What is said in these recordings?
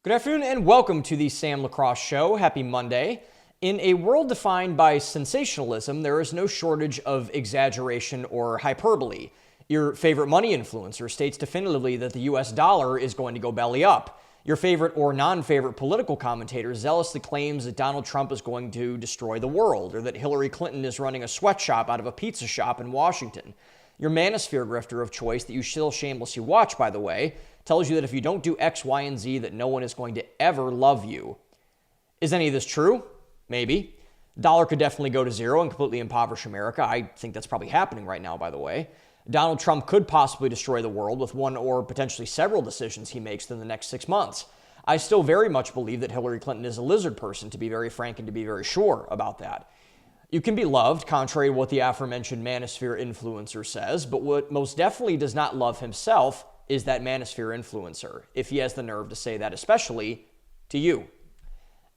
Good afternoon and welcome to the Sam Lacrosse Show. Happy Monday. In a world defined by sensationalism, there is no shortage of exaggeration or hyperbole. Your favorite money influencer states definitively that the US dollar is going to go belly up. Your favorite or non-favorite political commentator zealously claims that Donald Trump is going to destroy the world, or that Hillary Clinton is running a sweatshop out of a pizza shop in Washington. Your manosphere grifter of choice that you still shamelessly watch, by the way, tells you that if you don't do X, Y, and Z, that no one is going to ever love you. Is any of this true? Maybe. Dollar could definitely go to zero and completely impoverish America. I think that's probably happening right now, by the way. Donald Trump could possibly destroy the world with one or potentially several decisions he makes in the next 6 months. I still very much believe that Hillary Clinton is a lizard person, to be very frank and to be very sure about that. You can be loved, contrary to what the aforementioned manosphere influencer says, but what most definitely does not love himself is that manosphere influencer, if he has the nerve to say that, especially to you.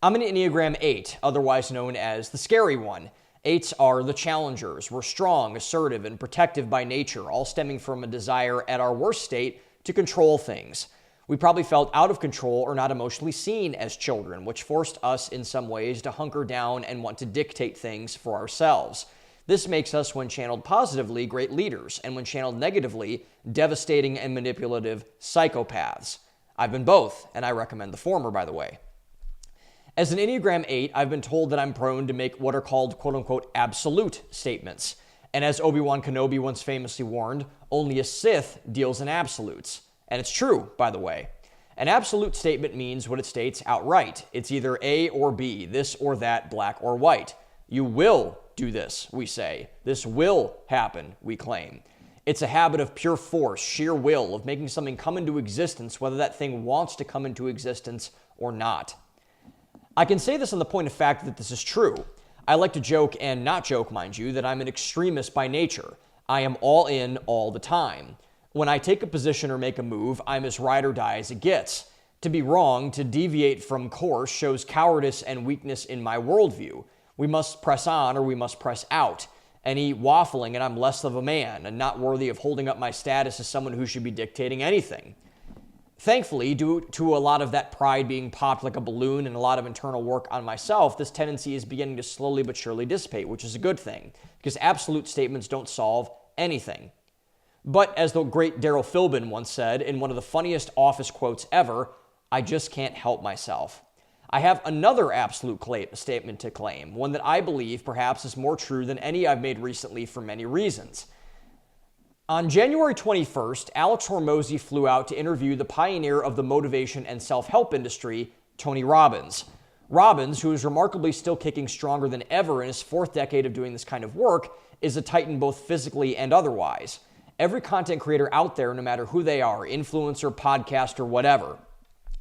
I'm an Enneagram 8, otherwise known as the scary one. 8s are the challengers. We're strong, assertive, and protective by nature, all stemming from a desire at our worst state to control things. We probably felt out of control or not emotionally seen as children, which forced us in some ways to hunker down and want to dictate things for ourselves. This makes us, when channeled positively, great leaders, and when channeled negatively, devastating and manipulative psychopaths. I've been both, and I recommend the former, by the way. As an Enneagram 8, I've been told that I'm prone to make what are called quote-unquote absolute statements. And as Obi-Wan Kenobi once famously warned, only a Sith deals in absolutes. And it's true, by the way. An absolute statement means what it states outright. It's either A or B, this or that, black or white. You will do this, we say. This will happen, we claim. It's a habit of pure force, sheer will, of making something come into existence, whether that thing wants to come into existence or not. I can say this on the point of fact that this is true. I like to joke, and not joke, mind you, that I'm an extremist by nature. I am all in all the time. When I take a position or make a move, I'm as ride or die as it gets. To be wrong, to deviate from course, shows cowardice and weakness in my worldview. We must press on or we must press out. Any waffling and I'm less of a man and not worthy of holding up my status as someone who should be dictating anything. Thankfully, due to a lot of that pride being popped like a balloon and a lot of internal work on myself, this tendency is beginning to slowly but surely dissipate, which is a good thing, because absolute statements don't solve anything. But as the great Daryl Philbin once said in one of the funniest office quotes ever, I just can't help myself. I have another absolute statement to claim, one that I believe perhaps is more true than any I've made recently for many reasons. On January 21st, Alex Hormozi flew out to interview the pioneer of the motivation and self-help industry, Tony Robbins. Robbins, who is remarkably still kicking stronger than ever in his 4th decade of doing this kind of work, is a titan both physically and otherwise. Every content creator out there, no matter who they are, influencer, podcaster, whatever,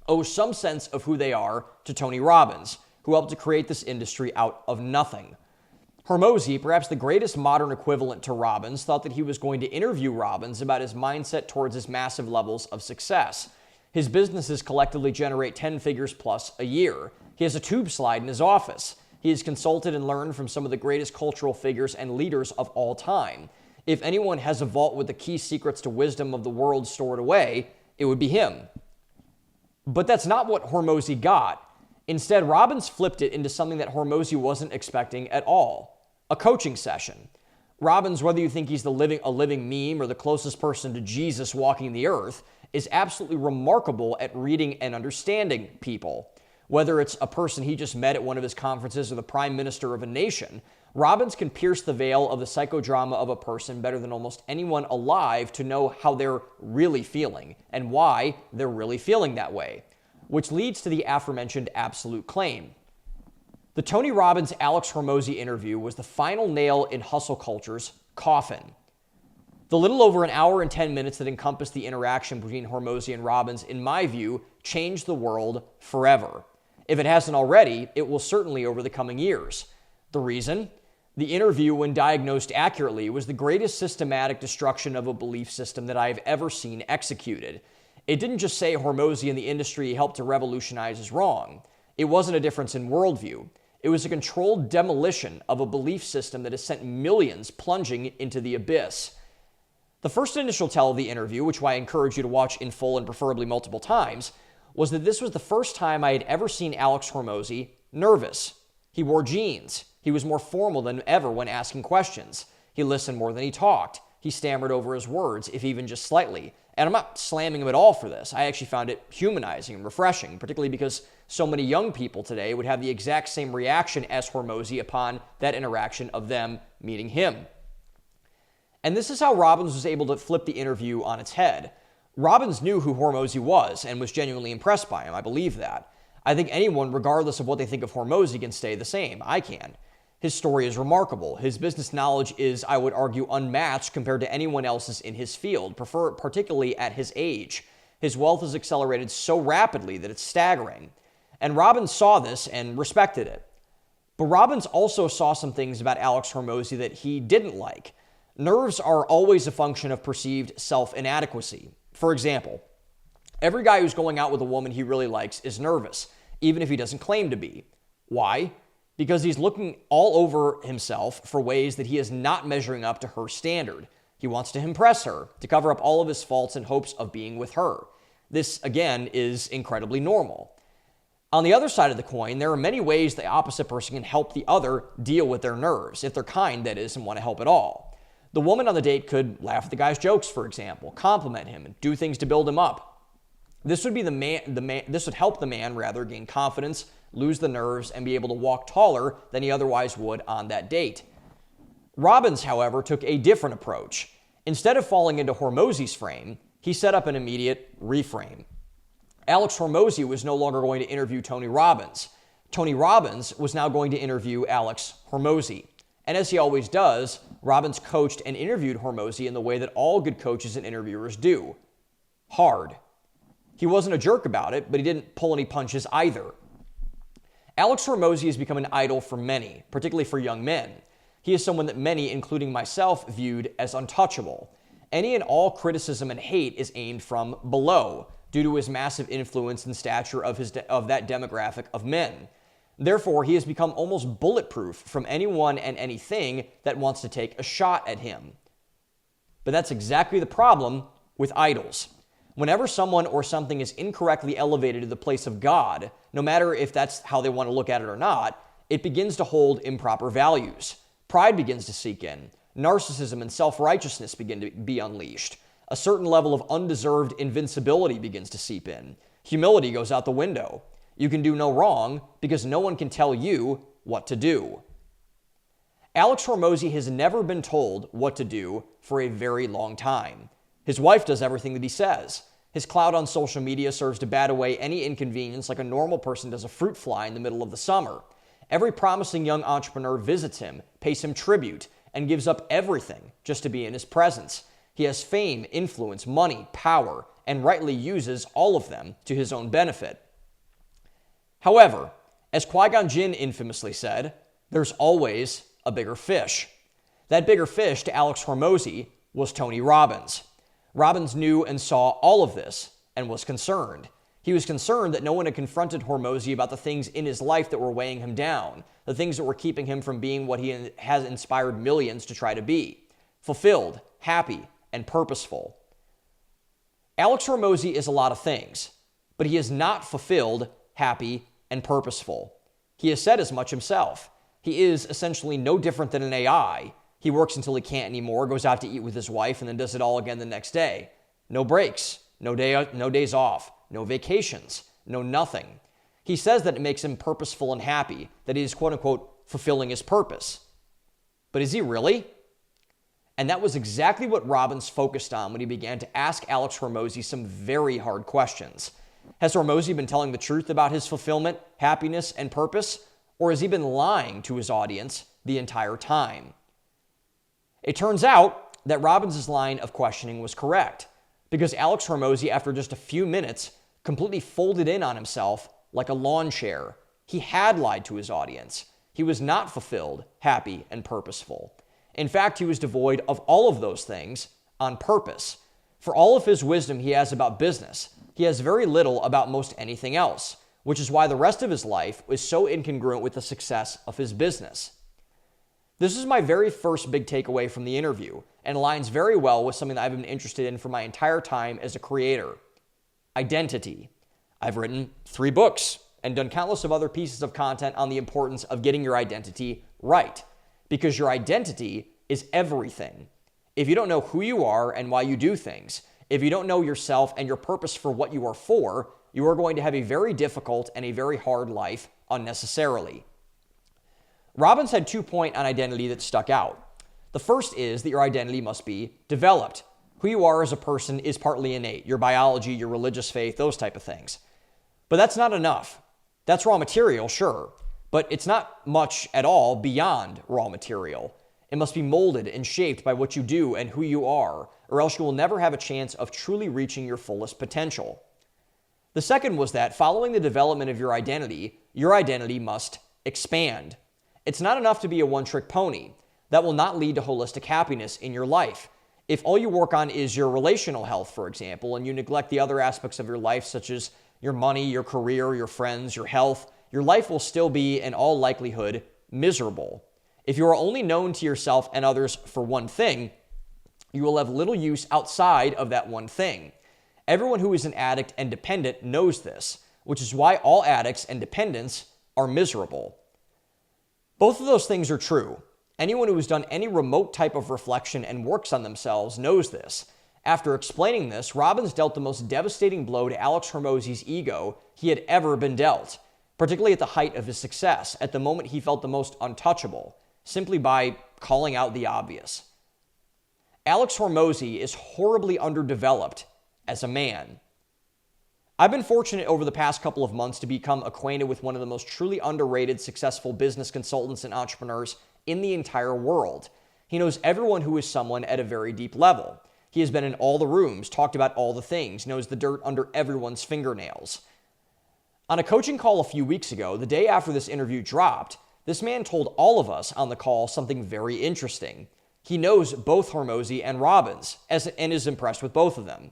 owes some sense of who they are to Tony Robbins, who helped to create this industry out of nothing. Hormozi, perhaps the greatest modern equivalent to Robbins, thought that he was going to interview Robbins about his mindset towards his massive levels of success. His businesses collectively generate 10 figures plus a year. He has a tube slide in his office. He has consulted and learned from some of the greatest cultural figures and leaders of all time. If anyone has a vault with the key secrets to wisdom of the world stored away, it would be him. But that's not what Hormozi got. Instead, Robbins flipped it into something that Hormozi wasn't expecting at all. A coaching session. Robbins, whether you think he's a living meme or the closest person to Jesus walking the earth, is absolutely remarkable at reading and understanding people. Whether it's a person he just met at one of his conferences or the prime minister of a nation, Robbins can pierce the veil of the psychodrama of a person better than almost anyone alive to know how they're really feeling and why they're really feeling that way, which leads to the aforementioned absolute claim. The Tony Robbins-Alex Hormozi interview was the final nail in hustle culture's coffin. The little over an hour and 10 minutes that encompassed the interaction between Hormozi and Robbins, in my view, changed the world forever. If it hasn't already, it will certainly over the coming years. The reason? The interview, when diagnosed accurately, was the greatest systematic destruction of a belief system that I have ever seen executed. It didn't just say Hormozi and the industry helped to revolutionize is wrong. It wasn't a difference in worldview. It was a controlled demolition of a belief system that has sent millions plunging into the abyss. The first initial tell of the interview, which I encourage you to watch in full and preferably multiple times, was that this was the first time I had ever seen Alex Hormozi nervous. He wore jeans. He was more formal than ever when asking questions. He listened more than he talked. He stammered over his words, if even just slightly. And I'm not slamming him at all for this. I actually found it humanizing and refreshing, particularly because so many young people today would have the exact same reaction as Hormozi upon that interaction of them meeting him. And this is how Robbins was able to flip the interview on its head. Robbins knew who Hormozi was and was genuinely impressed by him. I believe that. I think anyone, regardless of what they think of Hormozi, can say the same. I can. His story is remarkable. His business knowledge is, I would argue, unmatched compared to anyone else's in his field, particularly at his age. His wealth has accelerated so rapidly that it's staggering. And Robbins saw this and respected it. But Robbins also saw some things about Alex Hormozi that he didn't like. Nerves are always a function of perceived self-inadequacy. For example, every guy who's going out with a woman he really likes is nervous, even if he doesn't claim to be. Why? Because he's looking all over himself for ways that he is not measuring up to her standard. He wants to impress her, to cover up all of his faults in hopes of being with her. This, again, is incredibly normal. On the other side of the coin, there are many ways the opposite person can help the other deal with their nerves, if they're kind, that is, and want to help at all. The woman on the date could laugh at the guy's jokes, for example, compliment him, and do things to build him up. This would help the man gain confidence, lose the nerves, and be able to walk taller than he otherwise would on that date. Robbins, however, took a different approach. Instead of falling into Hormozi's frame, he set up an immediate reframe. Alex Hormozi was no longer going to interview Tony Robbins. Tony Robbins was now going to interview Alex Hormozi. And as he always does, Robbins coached and interviewed Hormozi in the way that all good coaches and interviewers do. Hard. He wasn't a jerk about it, but he didn't pull any punches either. Alex Hormozi has become an idol for many, particularly for young men. He is someone that many, including myself, viewed as untouchable. Any and all criticism and hate is aimed from below, due to his massive influence and stature of that demographic of men. Therefore, he has become almost bulletproof from anyone and anything that wants to take a shot at him. But that's exactly the problem with idols. Whenever someone or something is incorrectly elevated to the place of God, no matter if that's how they want to look at it or not, it begins to hold improper values. Pride begins to seep in. Narcissism and self-righteousness begin to be unleashed. A certain level of undeserved invincibility begins to seep in. Humility goes out the window. You can do no wrong because no one can tell you what to do. Alex Hormozi has never been told what to do for a very long time. His wife does everything that he says. His clout on social media serves to bat away any inconvenience like a normal person does a fruit fly in the middle of the summer. Every promising young entrepreneur visits him, pays him tribute, and gives up everything just to be in his presence. He has fame, influence, money, power, and rightly uses all of them to his own benefit. However, as Qui-Gon Jinn infamously said, there's always a bigger fish. That bigger fish to Alex Hormozi was Tony Robbins. Robbins knew and saw all of this and was concerned. He was concerned that no one had confronted Hormozi about the things in his life that were weighing him down, the things that were keeping him from being what he has inspired millions to try to be: fulfilled, happy, and purposeful. Alex Hormozi is a lot of things, but he is not fulfilled, happy, and purposeful. He has said as much himself. He is essentially no different than an AI. He works until he can't anymore, goes out to eat with his wife, and then does it all again the next day. No breaks, no days off, no vacations, no nothing. He says that it makes him purposeful and happy, that he is quote-unquote fulfilling his purpose. But is he really? And that was exactly what Robbins focused on when he began to ask Alex Hormozi some very hard questions. Has Hormozi been telling the truth about his fulfillment, happiness, and purpose? Or has he been lying to his audience the entire time? It turns out that Robbins' line of questioning was correct, because Alex Hormozi, after just a few minutes, completely folded in on himself like a lawn chair. He had lied to his audience. He was not fulfilled, happy, and purposeful. In fact, he was devoid of all of those things on purpose. For all of his wisdom he has about business, he has very little about most anything else, which is why the rest of his life was so incongruent with the success of his business. This is my very first big takeaway from the interview, and aligns very well with something that I've been interested in for my entire time as a creator: identity. I've written 3 books and done countless of other pieces of content on the importance of getting your identity right, because your identity is everything. If you don't know who you are and why you do things, if you don't know yourself and your purpose for what you are for, you are going to have a very difficult and a very hard life unnecessarily. Robbins had 2 points on identity that stuck out. The first is that your identity must be developed. Who you are as a person is partly innate, your biology, your religious faith, those type of things. But that's not enough. That's raw material, sure, but it's not much at all beyond raw material. It must be molded and shaped by what you do and who you are, or else you will never have a chance of truly reaching your fullest potential. The second was that following the development of your identity must expand. It's not enough to be a one-trick pony. That will not lead to holistic happiness in your life. If all you work on is your relational health, for example, and you neglect the other aspects of your life, such as your money, your career, your friends, your health, your life will still be, in all likelihood, miserable. If you are only known to yourself and others for one thing, you will have little use outside of that one thing. Everyone who is an addict and dependent knows this, which is why all addicts and dependents are miserable. Both of those things are true. Anyone who has done any remote type of reflection and works on themselves knows this. After explaining this, Robbins dealt the most devastating blow to Alex Hormozi's ego he had ever been dealt, particularly at the height of his success, at the moment he felt the most untouchable, simply by calling out the obvious. Alex Hormozi is horribly underdeveloped as a man. I've been fortunate over the past couple of months to become acquainted with one of the most truly underrated successful business consultants and entrepreneurs in the entire world. He knows everyone who is someone at a very deep level. He has been in all the rooms, talked about all the things, knows the dirt under everyone's fingernails. On a coaching call a few weeks ago, the day after this interview dropped, this man told all of us on the call something very interesting. He knows both Hormozi and Robbins and is impressed with both of them.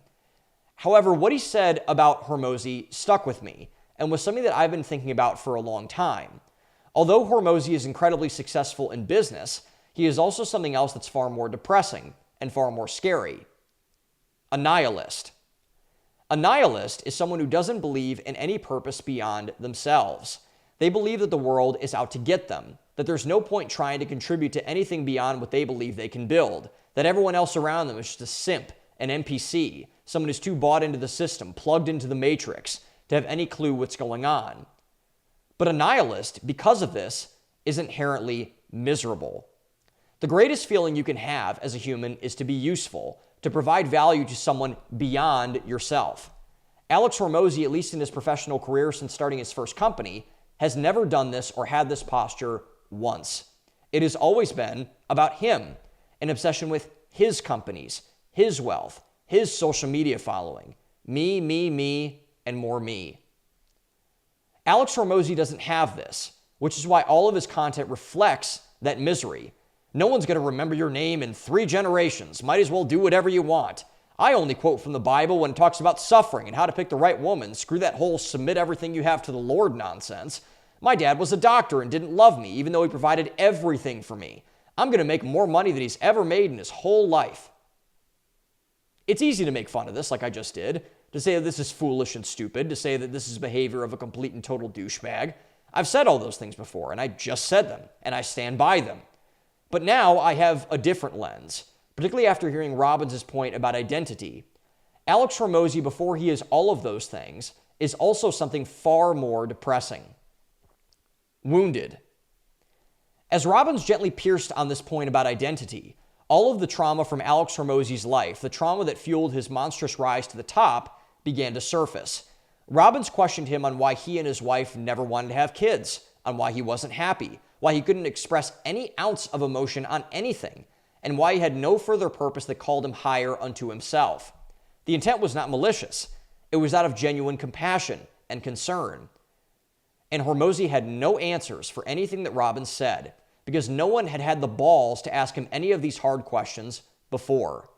However, what he said about Hormozi stuck with me and was something that I've been thinking about for a long time. Although Hormozi is incredibly successful in business, he is also something else that's far more depressing and far more scary. A nihilist. A nihilist is someone who doesn't believe in any purpose beyond themselves. They believe that the world is out to get them, that there's no point trying to contribute to anything beyond what they believe they can build, that everyone else around them is just a simp, an NPC, someone who's too bought into the system, plugged into the matrix, to have any clue what's going on. But a nihilist, because of this, is inherently miserable. The greatest feeling you can have as a human is to be useful, to provide value to someone beyond yourself. Alex Hormozi, at least in his professional career since starting his first company, has never done this or had this posture once. It has always been about him, an obsession with his companies, his wealth, his social media following. Me, and more me. Alex Hormozi doesn't have this, which is why all of his content reflects that misery. No one's going to remember your name in 3 generations. Might as well do whatever you want. I only quote from the Bible when it talks about suffering and how to pick the right woman. Screw that whole submit everything you have to the Lord nonsense. My dad was a doctor and didn't love me, even though he provided everything for me. I'm going to make more money than he's ever made in his whole life. It's easy to make fun of this, like I just did, to say that this is foolish and stupid, to say that this is behavior of a complete and total douchebag. I've said all those things before, and I just said them, and I stand by them. But now I have a different lens, particularly after hearing Robbins' point about identity. Alex Hormozi, before he is all of those things, is also something far more depressing. Wounded. As Robbins gently pierced on this point about identity, all of the trauma from Alex Hormozi's life, the trauma that fueled his monstrous rise to the top, began to surface. Robbins questioned him on why he and his wife never wanted to have kids, on why he wasn't happy, why he couldn't express any ounce of emotion on anything, and why he had no further purpose that called him higher unto himself. The intent was not malicious. It was out of genuine compassion and concern. And Hormozi had no answers for anything that Robbins said, because no one had had the balls to ask him any of these hard questions before.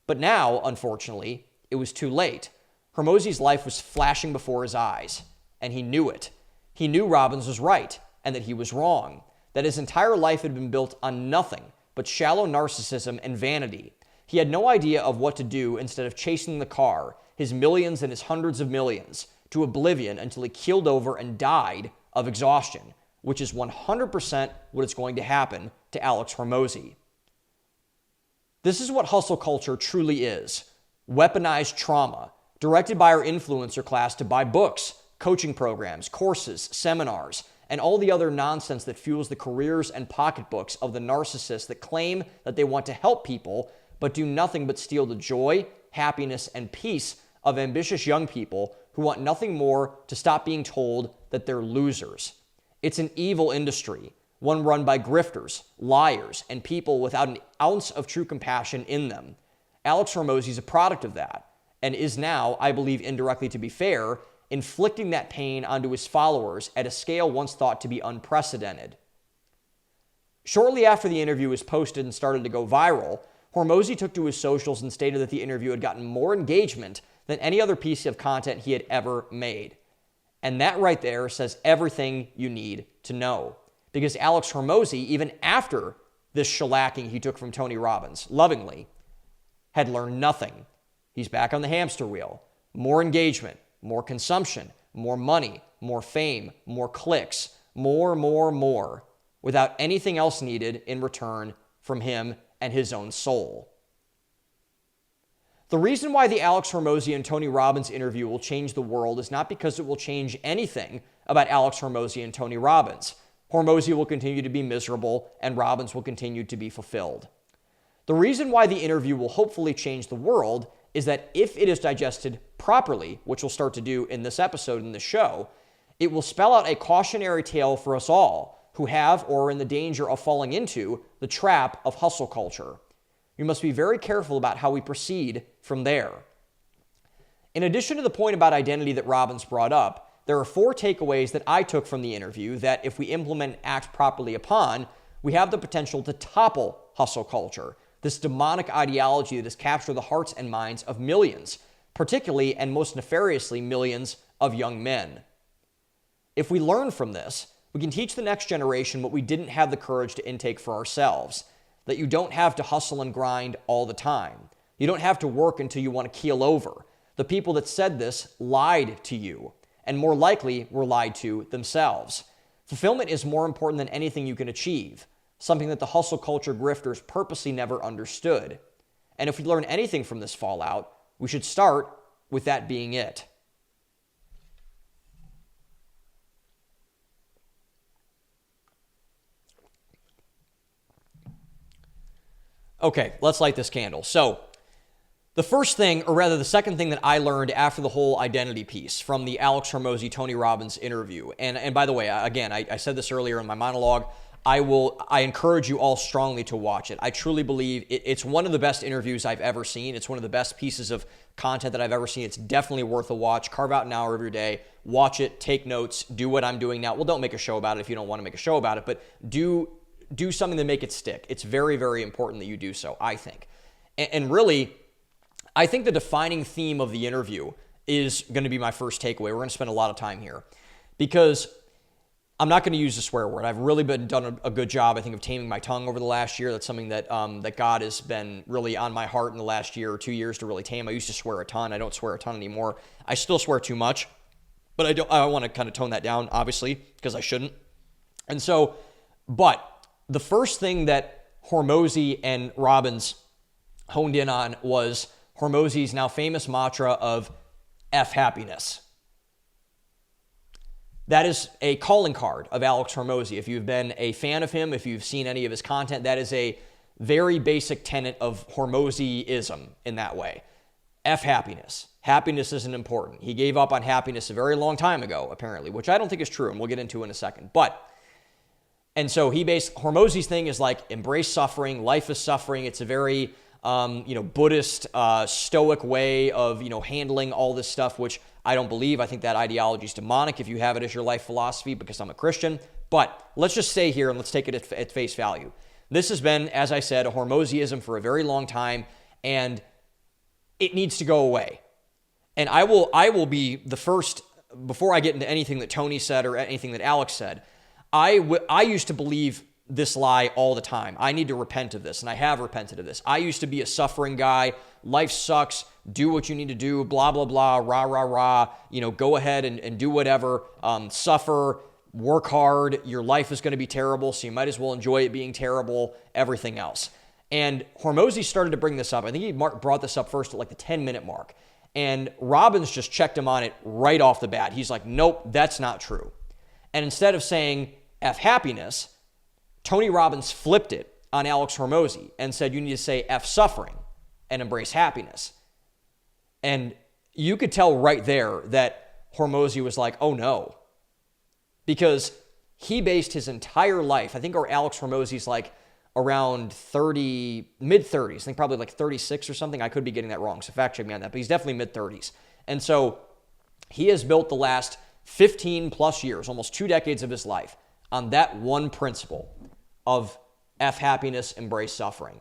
But now, unfortunately, it was too late. Hormozi's life was flashing before his eyes, and he knew it. He knew Robbins was right, and that he was wrong, that his entire life had been built on nothing but shallow narcissism and vanity. He had no idea of what to do instead of chasing the car, his millions and his hundreds of millions, to oblivion until he keeled over and died of exhaustion, which is 100% what is going to happen to Alex Hormozi. This is what hustle culture truly is: weaponized trauma, directed by our influencer class to buy books, coaching programs, courses, seminars, and all the other nonsense that fuels the careers and pocketbooks of the narcissists that claim that they want to help people, but do nothing but steal the joy, happiness, and peace of ambitious young people who want nothing more to stop being told that they're losers. It's an evil industry, one run by grifters, liars, and people without an ounce of true compassion in them. Alex Hormozi is a product of that, and is now, I believe indirectly to be fair, inflicting that pain onto his followers at a scale once thought to be unprecedented. Shortly after the interview was posted and started to go viral, Hormozi took to his socials and stated that the interview had gotten more engagement than any other piece of content he had ever made. And that right there says everything you need to know. Because Alex Hormozi, even after this shellacking he took from Tony Robbins, lovingly, had learned nothing. He's back on the hamster wheel. More engagement, more consumption, more money, more fame, more clicks, more, without anything else needed in return from him and his own soul. The reason why the Alex Hormozi and Tony Robbins interview will change the world is not because it will change anything about Alex Hormozi and Tony Robbins. Hormozi will continue to be miserable, and Robbins will continue to be fulfilled. The reason why the interview will hopefully change the world is that if it is digested properly, which we'll start to do in this episode in the show, it will spell out a cautionary tale for us all who have or are in the danger of falling into the trap of hustle culture. We must be very careful about how we proceed from there. In addition to the point about identity that Robbins brought up, there are 4 takeaways that I took from the interview that, if we implement and act properly upon, we have the potential to topple hustle culture, this demonic ideology that has captured the hearts and minds of millions, particularly and most nefariously millions of young men. If we learn from this, we can teach the next generation what we didn't have the courage to intake for ourselves, that you don't have to hustle and grind all the time. You don't have to work until you want to keel over. The people that said this lied to you, and more likely were lied to themselves. Fulfillment is more important than anything you can achieve, something that the hustle culture grifters purposely never understood. And if we learn anything from this fallout, we should start with that being it. Okay, let's light this candle. So, the first thing, or rather the second thing that I learned after the whole identity piece from the Alex Hormozi, Tony Robbins interview, and by the way, again, I said this earlier in my monologue, I encourage you all strongly to watch it. I truly believe it's one of the best interviews I've ever seen. It's one of the best pieces of content that I've ever seen. It's definitely worth a watch. Carve out an hour of your day, watch it, take notes, do what I'm doing now. Well, don't make a show about it if you don't want to make a show about it, but do something to make it stick. It's very, very important that you do so, I think. And really, I think the defining theme of the interview is going to be my first takeaway. We're going to spend a lot of time here because I'm not going to use the swear word. I've really done a good job, I think, of taming my tongue over the last year. That's something that that God has been really on my heart in the last year or 2 years to really tame. I used to swear a ton. I don't swear a ton anymore. I still swear too much, but I want to kind of tone that down, obviously, because I shouldn't. And so, but the first thing that Hormozi and Robbins honed in on was Hormozi's now famous mantra of F happiness. That is a calling card of Alex Hormozi. If you've been a fan of him, if you've seen any of his content, that is a very basic tenet of Hormozi-ism in that way. F happiness. Happiness isn't important. He gave up on happiness a very long time ago, apparently, which I don't think is true, and we'll get into in a second. And so Hormozi's thing is like embrace suffering. Life is suffering. It's a very Buddhist, stoic way of, handling all this stuff, which I don't believe. I think that ideology is demonic if you have it as your life philosophy, because I'm a Christian. But let's just stay here and let's take it at face value. This has been, as I said, a Hormoziism for a very long time, and it needs to go away. And I will be the first, before I get into anything that Tony said or anything that Alex said, I used to believe this lie all the time. I need to repent of this, and I have repented of this. I used to be a suffering guy. Life sucks. Do what you need to do, blah, blah, blah, rah, rah, rah. Go ahead and do whatever. Suffer, work hard. Your life is going to be terrible, so you might as well enjoy it being terrible, everything else. And Hormozi started to bring this up. I think he brought this up first at like the 10-minute mark. And Robbins just checked him on it right off the bat. He's like, nope, that's not true. And instead of saying F happiness, Tony Robbins flipped it on Alex Hormozi and said you need to say F suffering and embrace happiness. And you could tell right there that Hormozi was like, oh no. Because he based his entire life, I think Alex Hormozi's like around 30, mid-30s, I think probably like 36 or something. I could be getting that wrong, so fact check me on that. But he's definitely mid-30s. And so he has built the last 15 plus years, almost 2 decades of his life, on that one principle of F happiness, embrace suffering.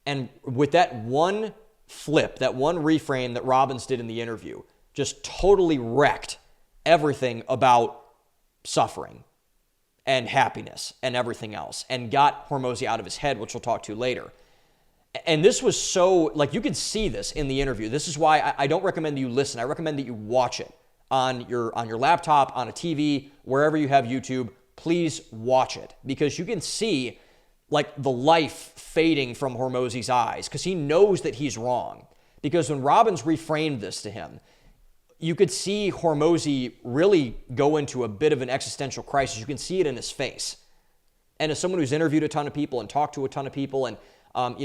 And with that one flip, that one reframe that Robbins did in the interview, just totally wrecked everything about suffering and happiness and everything else, and got Hormozi out of his head, which we'll talk to later. And this was so, like, you could see this in the interview. This is why I don't recommend that you listen. I recommend that you watch it on your laptop, on a TV, wherever you have YouTube. Please watch it, because you can see like the life fading from Hormozi's eyes, because he knows that he's wrong. Because when Robbins reframed this to him, you could see Hormozi really go into a bit of an existential crisis. You can see it in his face. And as someone who's interviewed a ton of people and talked to a ton of people and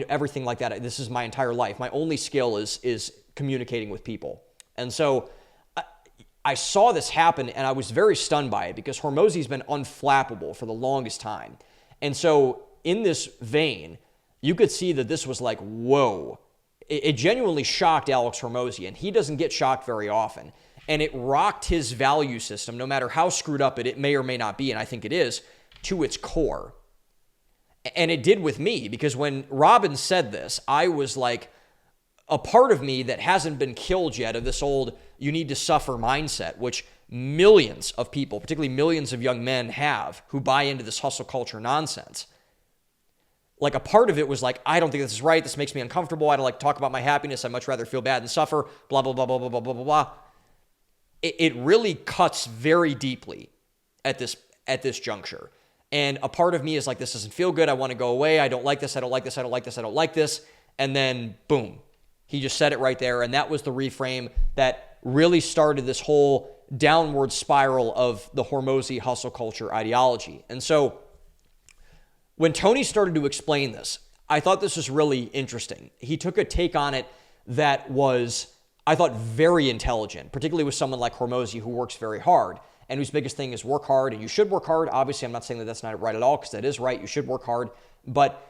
everything like that, this is my entire life. My only skill is communicating with people. And so I saw this happen, and I was very stunned by it, because Hormozi's been unflappable for the longest time. And so in this vein, you could see that this was like, whoa. It genuinely shocked Alex Hormozi, and he doesn't get shocked very often. And it rocked his value system, no matter how screwed up it may or may not be, and I think it is, to its core. And it did with me, because when Robbins said this, I was like, a part of me that hasn't been killed yet of this old you need to suffer mindset, which millions of people, particularly millions of young men, have, who buy into this hustle culture nonsense. Like, a part of it was like, I don't think this is right. This makes me uncomfortable. I don't like to talk about my happiness. I'd much rather feel bad than suffer, blah, blah, blah, blah, blah, blah, blah, blah, blah. It really cuts very deeply at this juncture. And a part of me is like, this doesn't feel good. I want to go away. I don't like this. I don't like this. I don't like this. I don't like this. And then, boom, he just said it right there. And that was the reframe that really started this whole downward spiral of the Hormozi hustle culture ideology. And so when Tony started to explain this, I thought this was really interesting. He took a take on it that was, I thought, very intelligent, particularly with someone like Hormozi, who works very hard and whose biggest thing is work hard. And you should work hard. Obviously, I'm not saying that that's not right at all, because that is right. You should work hard. But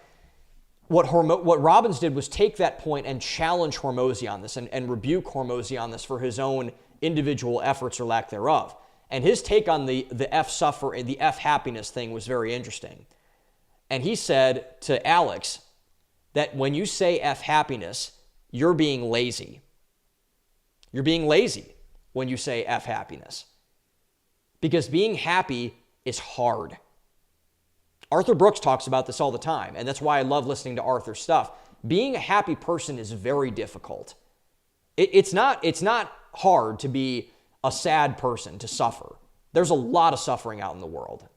what Robbins did was take that point and challenge Hormozi on this and rebuke Hormozi on this for his own individual efforts or lack thereof. And his take on the F happiness thing was very interesting. And he said to Alex that when you say F happiness, you're being lazy. You're being lazy when you say F happiness. Because being happy is hard. Arthur Brooks talks about this all the time, and that's why I love listening to Arthur's stuff. Being a happy person is very difficult. It's not hard to be a sad person, to suffer. There's a lot of suffering out in the world.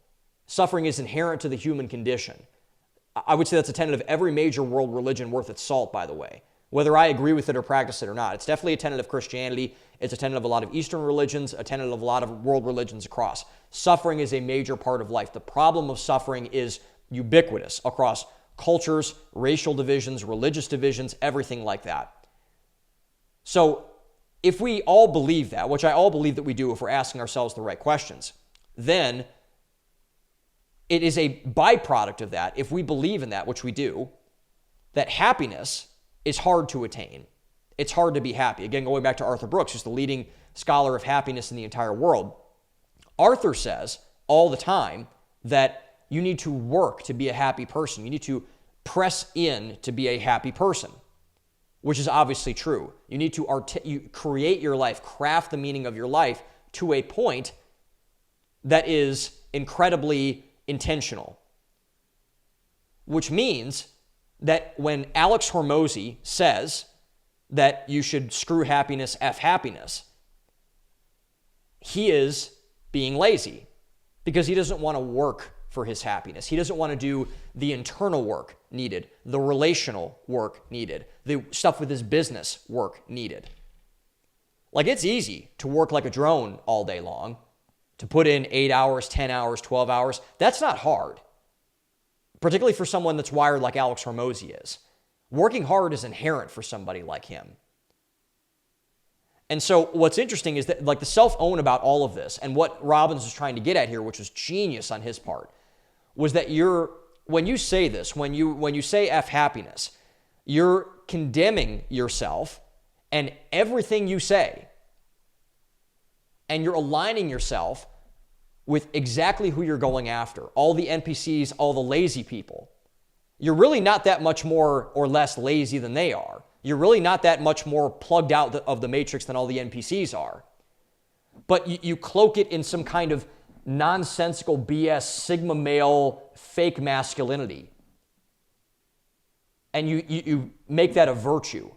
Suffering is inherent to the human condition. I would say that's a tenet of every major world religion worth its salt, by the way, whether I agree with it or practice it or not. It's definitely a tenet of Christianity. It's a tenet of a lot of Eastern religions, a tenet of a lot of world religions across. Suffering is a major part of life. The problem of suffering is ubiquitous across cultures, racial divisions, religious divisions, everything like that. So if we all believe that, which I all believe that we do if we're asking ourselves the right questions, then it is a byproduct of that, if we believe in that, which we do, that happiness is hard to attain. It's hard to be happy. Again, going back to Arthur Brooks, who's the leading scholar of happiness in the entire world. Arthur says all the time that you need to work to be a happy person. You need to press in to be a happy person, which is obviously true. You need to you create your life, craft the meaning of your life to a point that is incredibly intentional. which means that when Alex Hormozi says that you should screw happiness, F happiness, he is being lazy because he doesn't want to work for his happiness. He doesn't want to do the internal work needed, the relational work needed, the stuff with his business work needed. Like, it's easy to work like a drone all day long, to put in 8 hours, 10 hours, 12 hours. That's not hard, particularly for someone that's wired like Alex Hormozi is. Working hard is inherent for somebody like him. And so what's interesting is that, like, the self-own about all of this, and what Robbins was trying to get at here, which was genius on his part, was that when you say this, when you say F happiness, you're condemning yourself and everything you say, and you're aligning yourself with exactly who you're going after, all the NPCs, all the lazy people. You're really not that much more or less lazy than they are. You're really not that much more plugged out of the matrix than all the NPCs are. But you cloak it in some kind of nonsensical BS, Sigma male, fake masculinity. And you make that a virtue.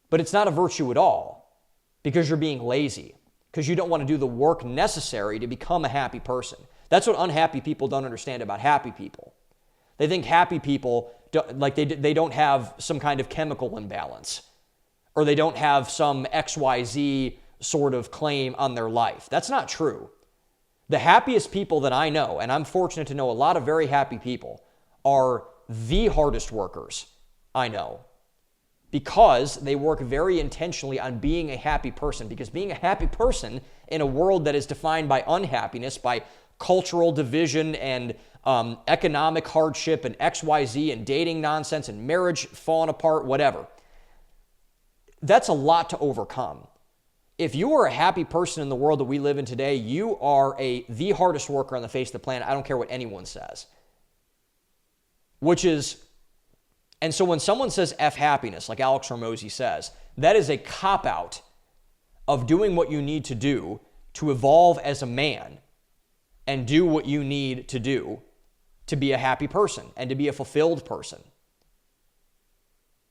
But it's not a virtue at all, because you're being lazy, because you don't want to do the work necessary to become a happy person. That's what unhappy people don't understand about happy people. They think happy people, they don't have some kind of chemical imbalance, or they don't have some XYZ sort of claim on their life. That's not true. The happiest people that I know, and I'm fortunate to know a lot of very happy people, are the hardest workers I know, because they work very intentionally on being a happy person. Because being a happy person in a world that is defined by unhappiness, by cultural division and economic hardship and XYZ and dating nonsense and marriage falling apart, whatever, that's a lot to overcome. If you are a happy person in the world that we live in today, you are the hardest worker on the face of the planet. I don't care what anyone says. And so when someone says F happiness, like Alex Hormozi says, that is a cop-out of doing what you need to do to evolve as a man and do what you need to do to be a happy person and to be a fulfilled person.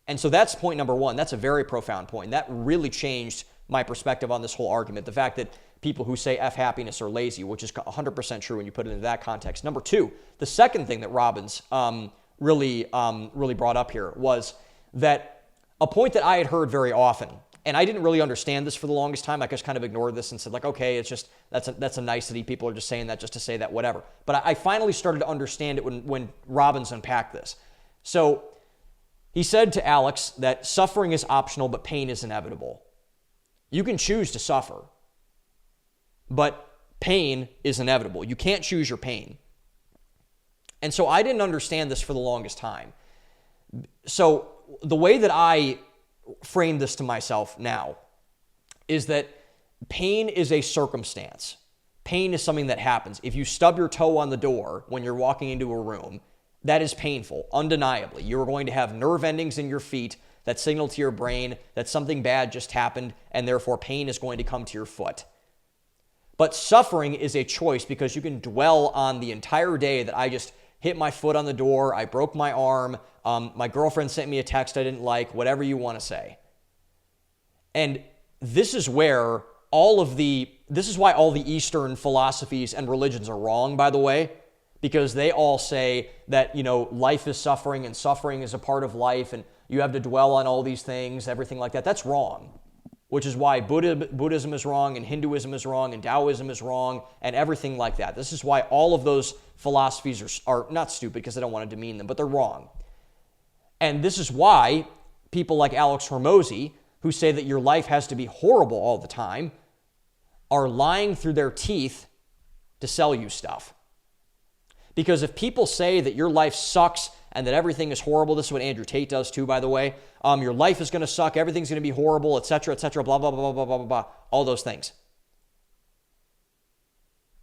And so that's point number one. That's a very profound point. That really changed my perspective on this whole argument. The fact that people who say F happiness are lazy, which is 100% true when you put it into that context. Number two, the second thing that Robbins really brought up here was that a point that I had heard very often, and I didn't really understand this for the longest time. I just kind of ignored this and said, like, okay, it's just, that's a nicety. People are just saying that just to say that, whatever. But I finally started to understand it when Robbins unpacked this. So he said to Alex that suffering is optional, but pain is inevitable. You can choose to suffer, but pain is inevitable. You can't choose your pain. And so I didn't understand this for the longest time. So the way that I frame this to myself now is that pain is a circumstance. Pain is something that happens. If you stub your toe on the door when you're walking into a room, that is painful, undeniably. You're going to have nerve endings in your feet that signal to your brain that something bad just happened, and therefore pain is going to come to your foot. But suffering is a choice, because you can dwell on the entire day that I just hit my foot on the door, I broke my arm, my girlfriend sent me a text I didn't like, whatever you want to say. And this is why all the Eastern philosophies and religions are wrong, by the way, because they all say that, life is suffering and suffering is a part of life and you have to dwell on all these things, everything like that. That's wrong, which is why Buddhism is wrong and Hinduism is wrong and Taoism is wrong and everything like that. This is why all of those philosophies are not stupid, because I don't want to demean them, but they're wrong. And this is why people like Alex Hormozi, who say that your life has to be horrible all the time, are lying through their teeth to sell you stuff. Because if people say that your life sucks and that everything is horrible, this is what Andrew Tate does too, by the way, your life is going to suck, everything's going to be horrible, etc., blah, blah, blah, blah, blah, blah, blah, all those things.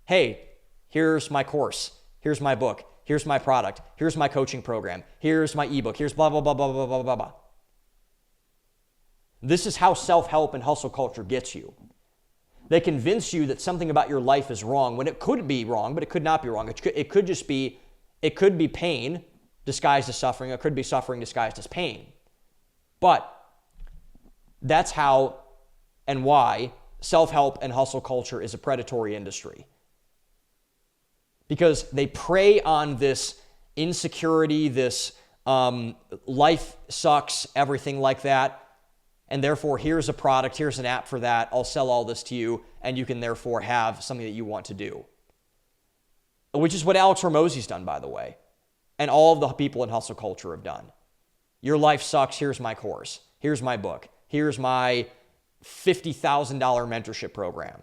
Hey, here's my course, here's my book, here's my product, here's my coaching program, here's my ebook, here's blah, blah, blah, blah, blah, blah, blah, blah. This is how self-help and hustle culture gets you. They convince you that something about your life is wrong when it could be wrong, but it could not be wrong. It could be pain, disguised as suffering. It could be suffering disguised as pain. But that's how and why self-help and hustle culture is a predatory industry. Because they prey on this insecurity, this life sucks, everything like that. And therefore, here's a product, here's an app for that. I'll sell all this to you, and you can therefore have something that you want to do. Which is what Alex Hormozi's done, by the way. And all of the people in hustle culture have done. Your life sucks, here's my course. Here's my book. Here's my $50,000 mentorship program.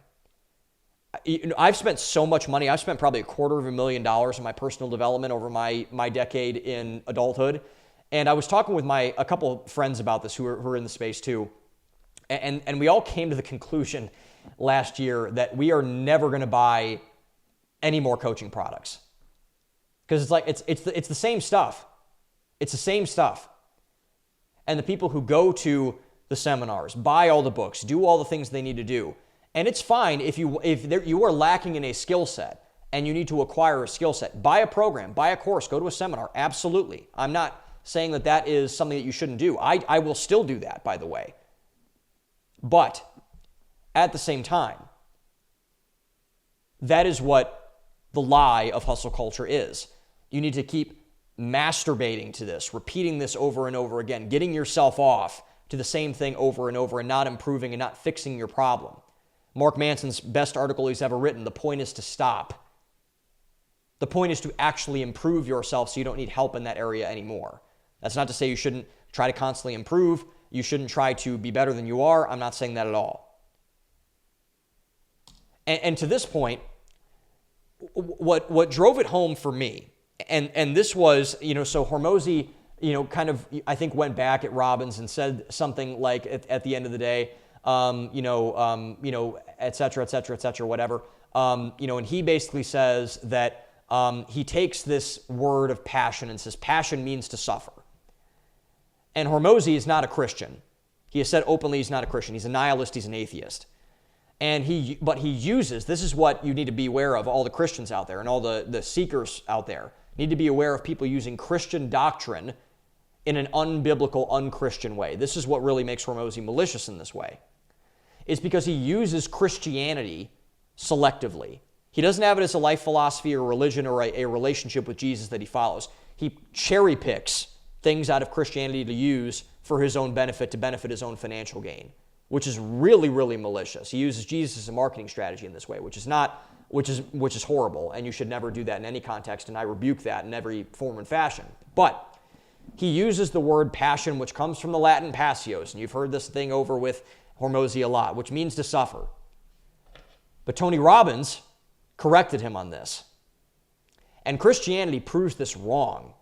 I've spent so much money. I've spent probably $250,000 on my personal development over my decade in adulthood. And I was talking with a couple of friends about this who are in the space too. And we all came to the conclusion last year that we are never going to buy any more coaching products. Because it's like, it's the same stuff. It's the same stuff. And the people who go to the seminars, buy all the books, do all the things they need to do. And it's fine if you are lacking in a skill set and you need to acquire a skill set. Buy a program, buy a course, go to a seminar. Absolutely. I'm not saying that is something that you shouldn't do. I will still do that, by the way. But at the same time, that is what the lie of hustle culture is. You need to keep masturbating to this, repeating this over and over again, getting yourself off to the same thing over and over and not improving and not fixing your problem. Mark Manson's best article he's ever written, the point is to stop. The point is to actually improve yourself so you don't need help in that area anymore. That's not to say you shouldn't try to constantly improve. You shouldn't try to be better than you are. I'm not saying that at all. And to this point, what drove it home for me, and this was, so Hormozi, kind of, I think went back at Robbins and said something like at the end of the day, et cetera, whatever. And he basically says that he takes this word of passion and says passion means to suffer. And Hormozi is not a Christian. He has said openly he's not a Christian. He's a nihilist. He's an atheist. But he uses, this is what you need to be aware of, all the Christians out there and all the seekers out there need to be aware of people using Christian doctrine in an unbiblical, unchristian way. This is what really makes Hormozi malicious in this way. It's because he uses Christianity selectively. He doesn't have it as a life philosophy or religion or a relationship with Jesus that he follows. He cherry picks things out of Christianity to use for his own benefit, to benefit his own financial gain, which is really, really malicious. He uses Jesus as a marketing strategy in this way, which is horrible, and you should never do that in any context, and I rebuke that in every form and fashion. But he uses the word passion, which comes from the Latin passios, and you've heard this thing over with Hormozi a lot, which means to suffer. But Tony Robbins corrected him on this. And Christianity proves this wrong.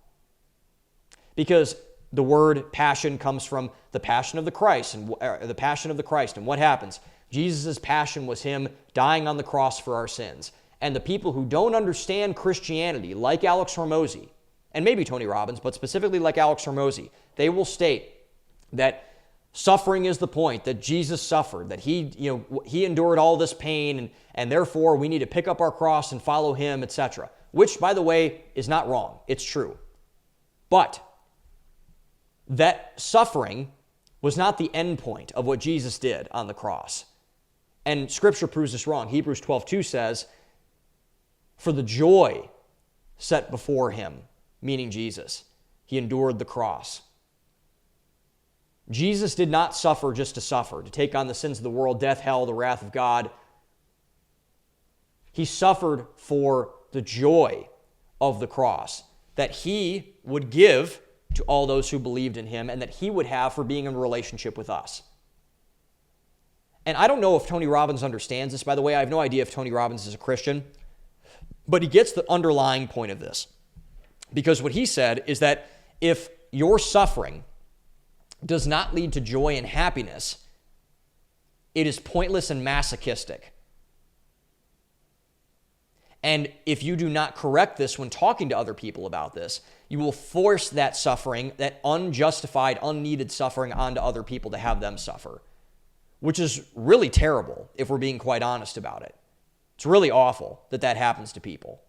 Because the word passion comes from the passion of the Christ, and the passion of the Christ. And what happens? Jesus' passion was him dying on the cross for our sins. And the people who don't understand Christianity, like Alex Hormozi, and maybe Tony Robbins, but specifically like Alex Hormozi, they will state that suffering is the point, that Jesus suffered, that he endured all this pain, and therefore we need to pick up our cross and follow him, etc. Which, by the way, is not wrong. It's true. But that suffering was not the end point of what Jesus did on the cross. And Scripture proves this wrong. Hebrews 12:2 says, for the joy set before him, meaning Jesus, he endured the cross. Jesus did not suffer just to suffer, to take on the sins of the world, death, hell, the wrath of God. He suffered for the joy of the cross that he would give to all those who believed in him and that he would have for being in a relationship with us. And I don't know if Tony Robbins understands this. By the way, I have no idea if Tony Robbins is a Christian, but he gets the underlying point of this. Because what he said is that if your suffering does not lead to joy and happiness, it is pointless and masochistic. And if you do not correct this when talking to other people about this, you will force that suffering, that unjustified, unneeded suffering onto other people to have them suffer, which is really terrible if we're being quite honest about it. It's really awful that happens to people.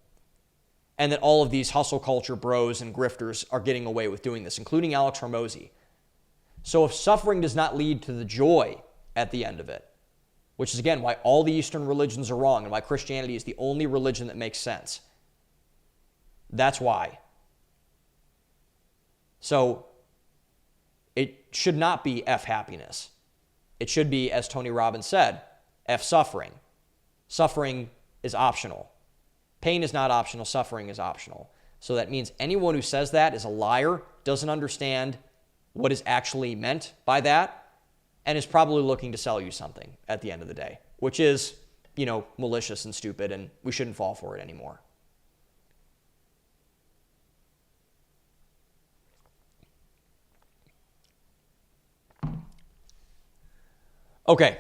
and that all of these hustle culture bros and grifters are getting away with doing this, including Alex Hormozi. So if suffering does not lead to the joy at the end of it, which is, again, why all the Eastern religions are wrong and why Christianity is the only religion that makes sense, that's why. So it should not be F happiness. It should be, as Tony Robbins said, F suffering. Suffering is optional. Pain is not optional. Suffering is optional. So that means anyone who says that is a liar, doesn't understand what is actually meant by that, and is probably looking to sell you something at the end of the day, which is, malicious and stupid, and we shouldn't fall for it anymore. Okay,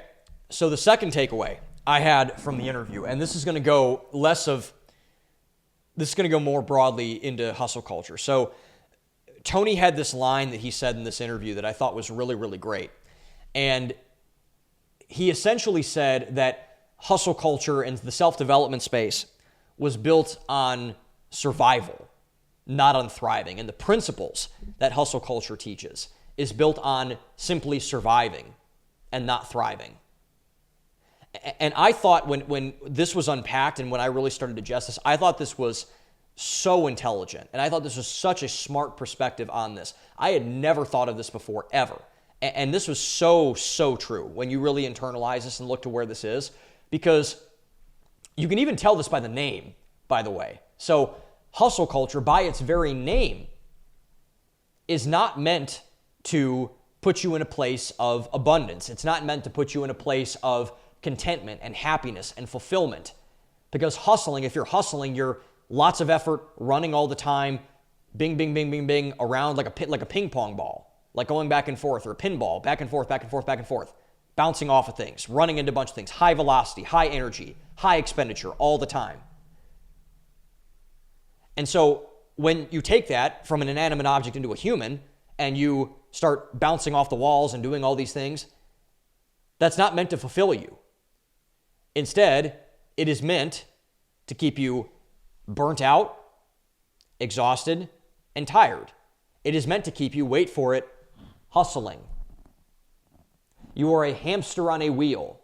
so the second takeaway I had from the interview, and this is going to go more broadly into hustle culture. So Tony had this line that he said in this interview that I thought was really, really great. And he essentially said that hustle culture and the self-development space was built on survival, not on thriving. And the principles that hustle culture teaches is built on simply surviving and not thriving. And I thought when this was unpacked and when I really started to digest this, I thought this was so intelligent. And I thought this was such a smart perspective on this. I had never thought of this before, ever. And this was so, so true when you really internalize this and look to where this is. Because you can even tell this by the name, by the way. So hustle culture, by its very name, is not meant to put you in a place of abundance. It's not meant to put you in a place of contentment and happiness and fulfillment. Because hustling, if you're hustling, you're lots of effort, running all the time, bing, bing, bing, bing, bing, around like a ping pong ball, like going back and forth, or a pinball, back and forth, back and forth, back and forth, bouncing off of things, running into a bunch of things, high velocity, high energy, high expenditure all the time. And so when you take that from an inanimate object into a human and you start bouncing off the walls and doing all these things, that's not meant to fulfill you. Instead, it is meant to keep you burnt out, exhausted, and tired. It is meant to keep you, wait for it, hustling. You are a hamster on a wheel.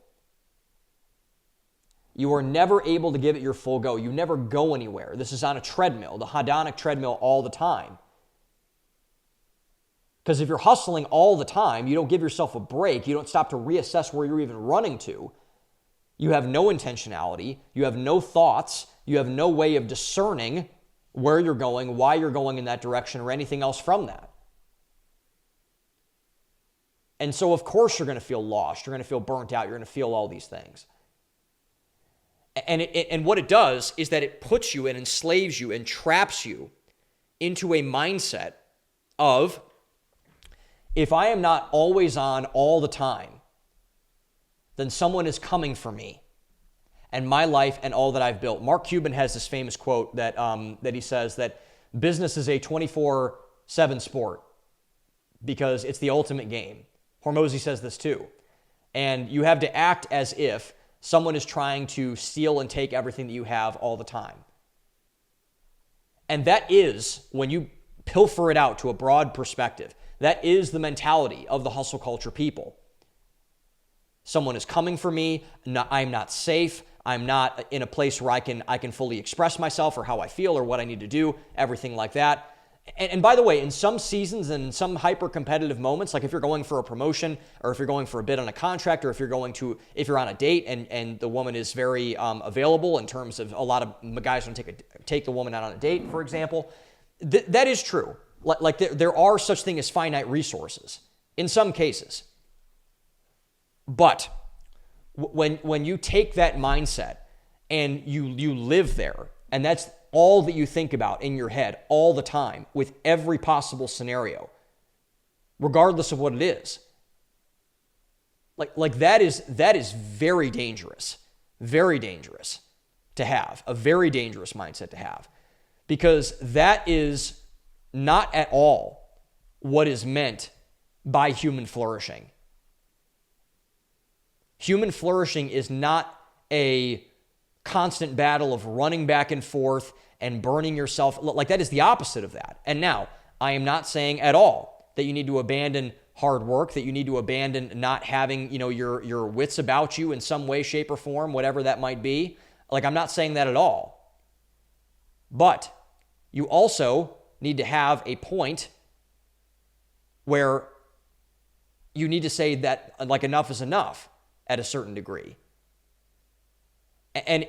You are never able to give it your full go. You never go anywhere. This is on a treadmill, the hedonic treadmill all the time. Because if you're hustling all the time, you don't give yourself a break, you don't stop to reassess where you're even running to, you have no intentionality, you have no thoughts, you have no way of discerning where you're going, why you're going in that direction, or anything else from that. And so, of course, you're going to feel lost, you're going to feel burnt out, you're going to feel all these things. And what it does is that it puts you and enslaves you and traps you into a mindset of, if I am not always on all the time, then someone is coming for me and my life and all that I've built. Mark Cuban has this famous quote that he says that business is a 24/7 sport because it's the ultimate game. Hormozi says this too. And you have to act as if someone is trying to steal and take everything that you have all the time. And that is, when you pilfer it out to a broad perspective, that is the mentality of the hustle culture people. Someone is coming for me. I'm not safe. I'm not in a place where I can fully express myself or how I feel or what I need to do, everything like that. And by the way, in some seasons and in some hyper-competitive moments, like if you're going for a promotion or if you're going for a bid on a contract or if you're on a date and the woman is very available in terms of a lot of guys want to take the woman out on a date, for example, that is true. Like there are such thing as finite resources in some cases. But when you take that mindset and you live there, and that's all that you think about in your head all the time with every possible scenario, regardless of what it is, like that is very dangerous to have, a very dangerous mindset to have, because that is not at all what is meant by human flourishing. Human flourishing is not a constant battle of running back and forth and burning yourself. Like, that is the opposite of that. And now, I am not saying at all that you need to abandon hard work, that you need to abandon not having, your wits about you in some way, shape, or form, whatever that might be. Like, I'm not saying that at all. But you also need to have a point where you need to say that, like, enough is enough at a certain degree. And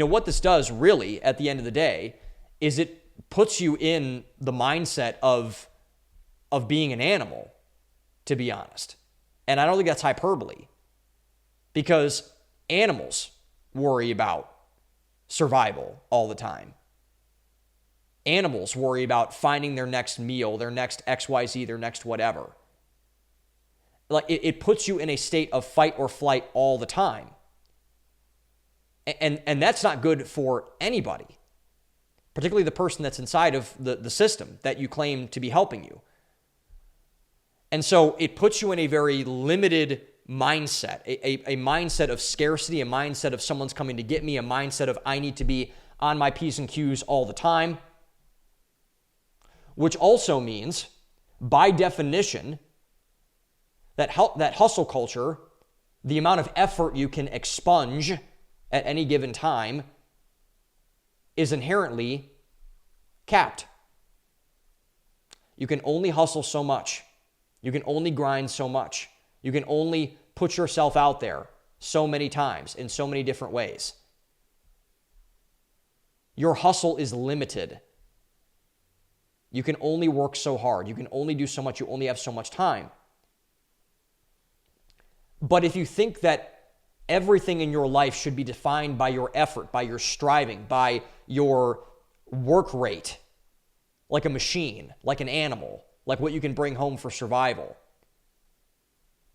what this does really at the end of the day is it puts you in the mindset of being an animal, to be honest. And I don't think that's hyperbole, because animals worry about survival all the time. Animals worry about finding their next meal, their next XYZ, their next whatever. Like, it puts you in a state of fight or flight all the time. And that's not good for anybody, particularly the person that's inside of the system that you claim to be helping you. And so it puts you in a very limited mindset, a mindset of scarcity, a mindset of someone's coming to get me, a mindset of I need to be on my P's and Q's all the time, which also means, by definition, that hustle culture, the amount of effort you can expunge at any given time, is inherently capped. You can only hustle so much. You can only grind so much. You can only put yourself out there so many times in so many different ways. Your hustle is limited. You can only work so hard. You can only do so much. You only have so much time. But if you think that everything in your life should be defined by your effort, by your striving, by your work rate, like a machine, like an animal, like what you can bring home for survival,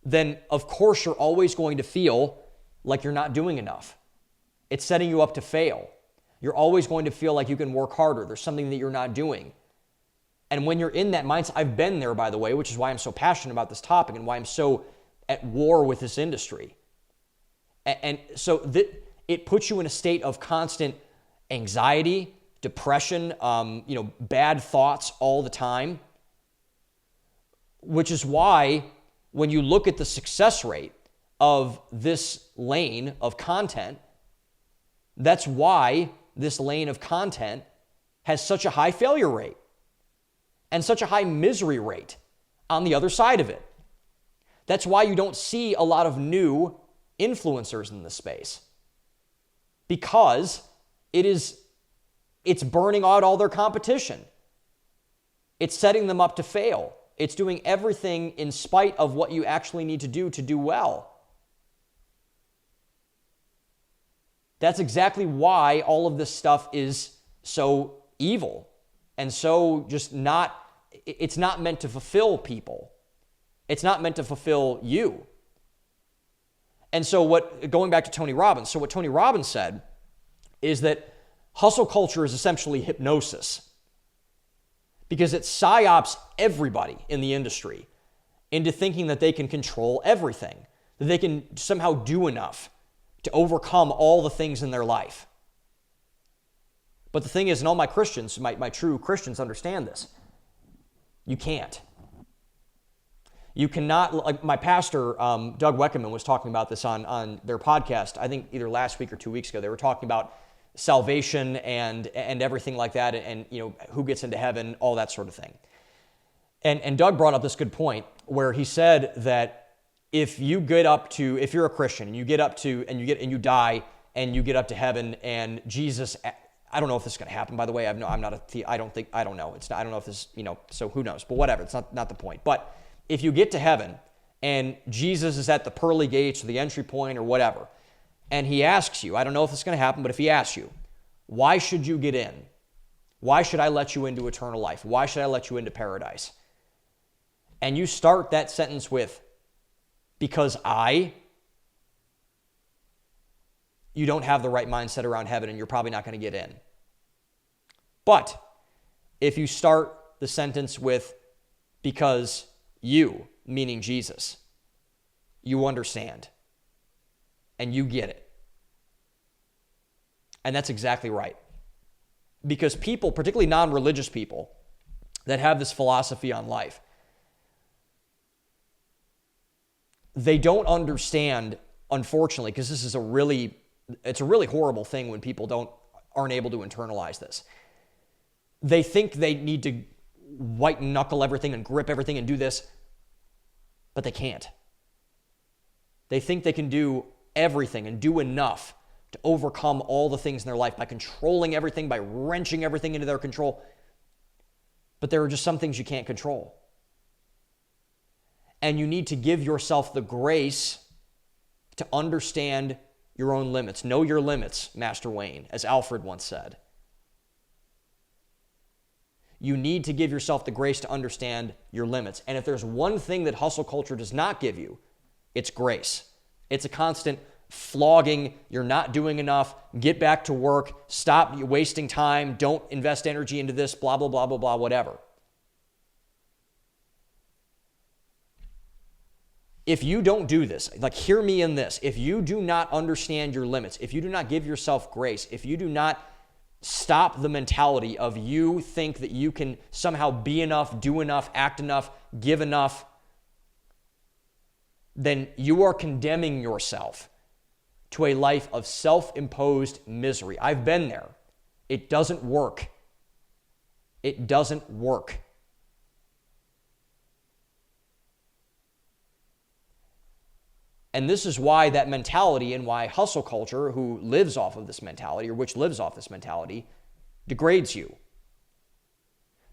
then of course you're always going to feel like you're not doing enough. It's setting you up to fail. You're always going to feel like you can work harder. There's something that you're not doing. And when you're in that mindset, I've been there, by the way, which is why I'm so passionate about this topic and why I'm so at war with this industry. And so it puts you in a state of constant anxiety, depression, bad thoughts all the time, which is why when you look at the success rate of this lane of content, that's why this lane of content has such a high failure rate and such a high misery rate on the other side of it. That's why you don't see a lot of new influencers in this space, because it's burning out all their competition. It's setting them up to fail. It's doing everything in spite of what you actually need to do well. That's exactly why all of this stuff is so evil and so just it's not meant to fulfill people. It's not meant to fulfill you. And so going back to Tony Robbins, so what Tony Robbins said is that hustle culture is essentially hypnosis, because it psyops everybody in the industry into thinking that they can control everything, that they can somehow do enough to overcome all the things in their life. But the thing is, and all my Christians, my true Christians understand this, you can't. You cannot, like my pastor, Doug Weckerman, was talking about this on their podcast, I think either last week or 2 weeks ago. They were talking about salvation and everything like that, and who gets into heaven, all that sort of thing. And Doug brought up this good point where he said that if you're a Christian and you get up to, and you die and you get up to heaven and Jesus, I don't know if this is going to happen, by the way. I don't know. I don't know if this, so who knows, but whatever. It's not the point. But if you get to heaven and Jesus is at the pearly gates or the entry point or whatever, and he asks you, I don't know if it's going to happen, but if he asks you, why should you get in? Why should I let you into eternal life? Why should I let you into paradise? And you start that sentence with, because you don't have the right mindset around heaven and you're probably not going to get in. But if you start the sentence with, because you, meaning Jesus, you understand and you get it, And that's exactly right. Because people, particularly non-religious people, that have this philosophy on life, they don't understand, unfortunately, because this is it's a really horrible thing when people aren't able to internalize this. They think they need to white knuckle everything and grip everything and do this, but they can't. They think they can do everything and do enough to overcome all the things in their life by controlling everything, by wrenching everything into their control. But there are just some things you can't control. And you need to give yourself the grace to understand your own limits. Know your limits, Master Wayne, as Alfred once said. You need to give yourself the grace to understand your limits. And if there's one thing that hustle culture does not give you, it's grace. It's a constant flogging. You're not doing enough. Get back to work. Stop wasting time. Don't invest energy into this, blah, blah, blah, blah, blah, whatever. If you don't do this, like hear me in this, if you do not understand your limits, if you do not give yourself grace, if you do not stop the mentality of you think that you can somehow be enough, do enough, act enough, give enough, then you are condemning yourself to a life of self-imposed misery. I've been there. It doesn't work. It doesn't work. And this is why that mentality and why hustle culture, who lives off of this mentality, or which lives off this mentality, degrades you.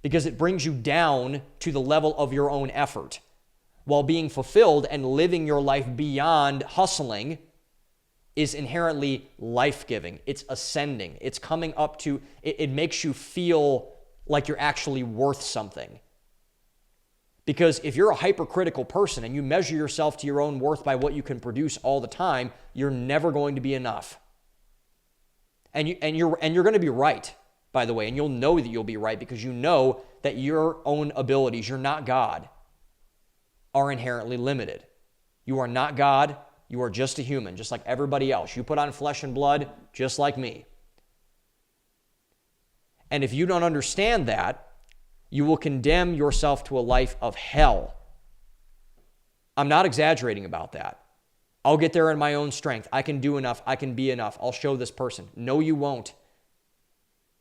Because it brings you down to the level of your own effort, while being fulfilled and living your life beyond hustling is inherently life-giving. It's ascending. It's coming up to, it makes you feel like you're actually worth something. Because if you're a hypercritical person and you measure yourself to your own worth by what you can produce all the time, you're never going to be enough. And you're going to be right, by the way, and you'll know that you'll be right because you know that your own abilities, you're not God, are inherently limited. You are not God. You are just a human, just like everybody else. You put on flesh and blood just like me. And if you don't understand that, you will condemn yourself to a life of hell. I'm not exaggerating about that. I'll get there in my own strength. I can do enough. I can be enough. I'll show this person. No, you won't.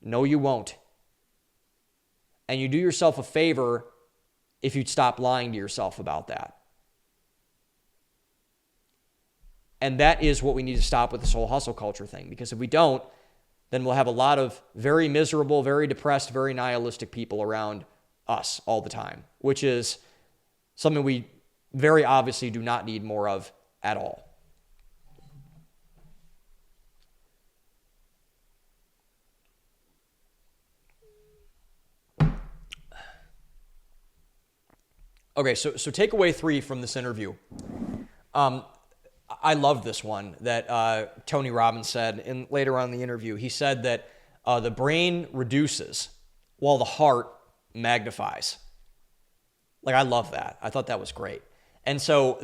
No, you won't. And you do yourself a favor if you'd stop lying to yourself about that. And that is what we need to stop with this whole hustle culture thing. Because if we don't, then we'll have a lot of very miserable, very depressed, very nihilistic people around us all the time, which is something we very obviously do not need more of at all. Okay, so takeaway 3 from this interview. I love this one that Tony Robbins said later on in the interview. He said that the brain reduces while the heart magnifies. Like, I love that. I thought that was great. And so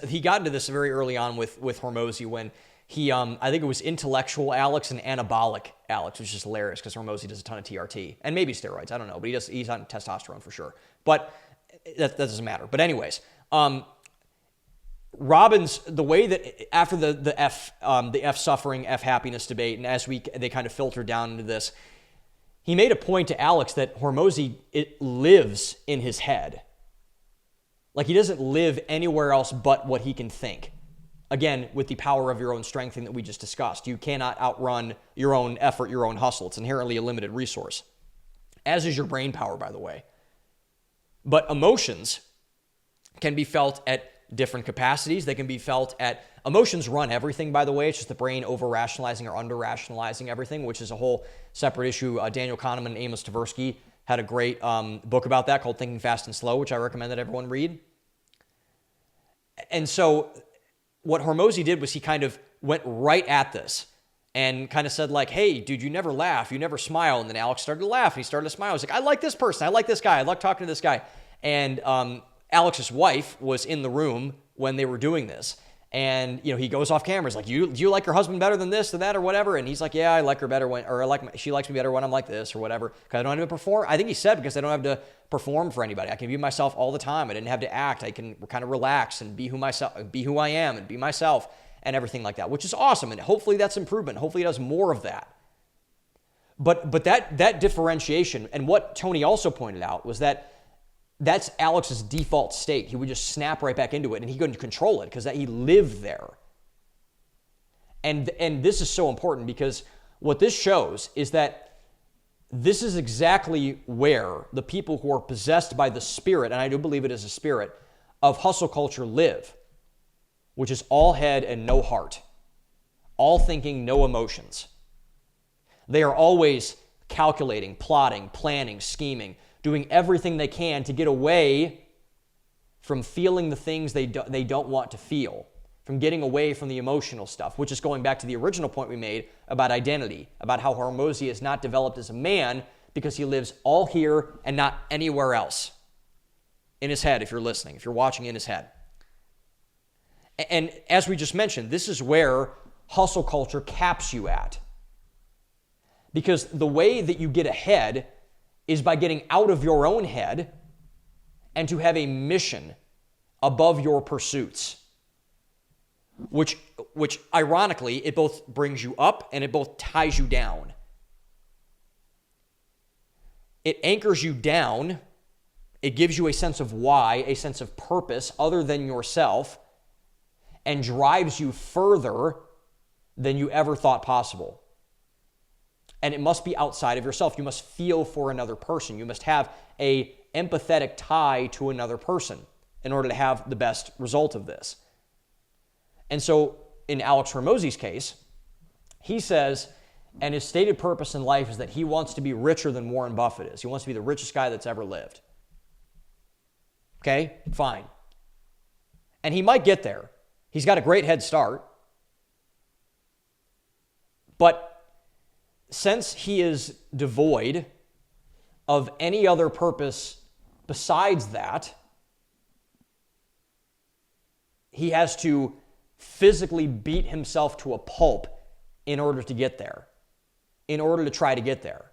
he got into this very early on with Hormozi when he, I think it was intellectual Alex and anabolic Alex, which is hilarious because Hormozi does a ton of TRT and maybe steroids. I don't know, but he's on testosterone for sure. But that doesn't matter. But anyways, Robbins, the way that after the F suffering, F happiness debate, and as they kind of filtered down into this, he made a point to Alex that Hormozi, it lives in his head. Like, he doesn't live anywhere else but what he can think. Again, with the power of your own strength thing that we just discussed. You cannot outrun your own effort, your own hustle. It's inherently a limited resource. As is your brain power, by the way. But emotions can be felt at different capacities. They can be felt at... Emotions run everything, by the way. It's just the brain over-rationalizing or under-rationalizing everything, which is a whole separate issue. Daniel Kahneman and Amos Tversky had a great book about that called Thinking Fast and Slow, which I recommend that everyone read. And so what Hormozi did was he kind of went right at this and kind of said like, hey, dude, you never laugh, you never smile. And then Alex started to laugh and he started to smile. He was like, I like this person. I like this guy. I like talking to this guy. And Alex's wife was in the room when they were doing this. And, he goes off camera. He's like, do you like your husband better than this or that or whatever? And he's like, yeah, I like her better she likes me better when I'm like this or whatever. Because I don't have to perform. I think he said because I don't have to perform for anybody. I can be myself all the time. I didn't have to act. I can kind of relax and be who I am and be myself and everything like that, which is awesome. And hopefully that's improvement. Hopefully he does more of that. But that differentiation, and what Tony also pointed out was that that's Alex's default state. He would just snap right back into it, and he couldn't control it because he lived there. And this is so important because what this shows is that this is exactly where the people who are possessed by the spirit, and I do believe it is a spirit, of hustle culture live, which is all head and no heart, all thinking, no emotions. They are always calculating, plotting, planning, scheming, doing everything they can to get away from feeling the things they don't want to feel, from getting away from the emotional stuff, which is going back to the original point we made about identity, about how Hormozi is not developed as a man because he lives all here and not anywhere else. In his head, if you're listening, if you're watching, in his head. And as we just mentioned, this is where hustle culture caps you at. Because the way that you get ahead is by getting out of your own head and to have a mission above your pursuits, which ironically, it both brings you up and it both ties you down. It anchors you down. It gives you a sense of why, a sense of purpose other than yourself, and drives you further than you ever thought possible. And it must be outside of yourself. You must feel for another person. You must have an empathetic tie to another person in order to have the best result of this. And so in Alex Hormozi's case, he says, and his stated purpose in life is that he wants to be richer than Warren Buffett is. He wants to be the richest guy that's ever lived. Okay, fine. And he might get there. He's got a great head start. But since he is devoid of any other purpose besides that, he has to physically beat himself to a pulp in order to get there, in order to try to get there.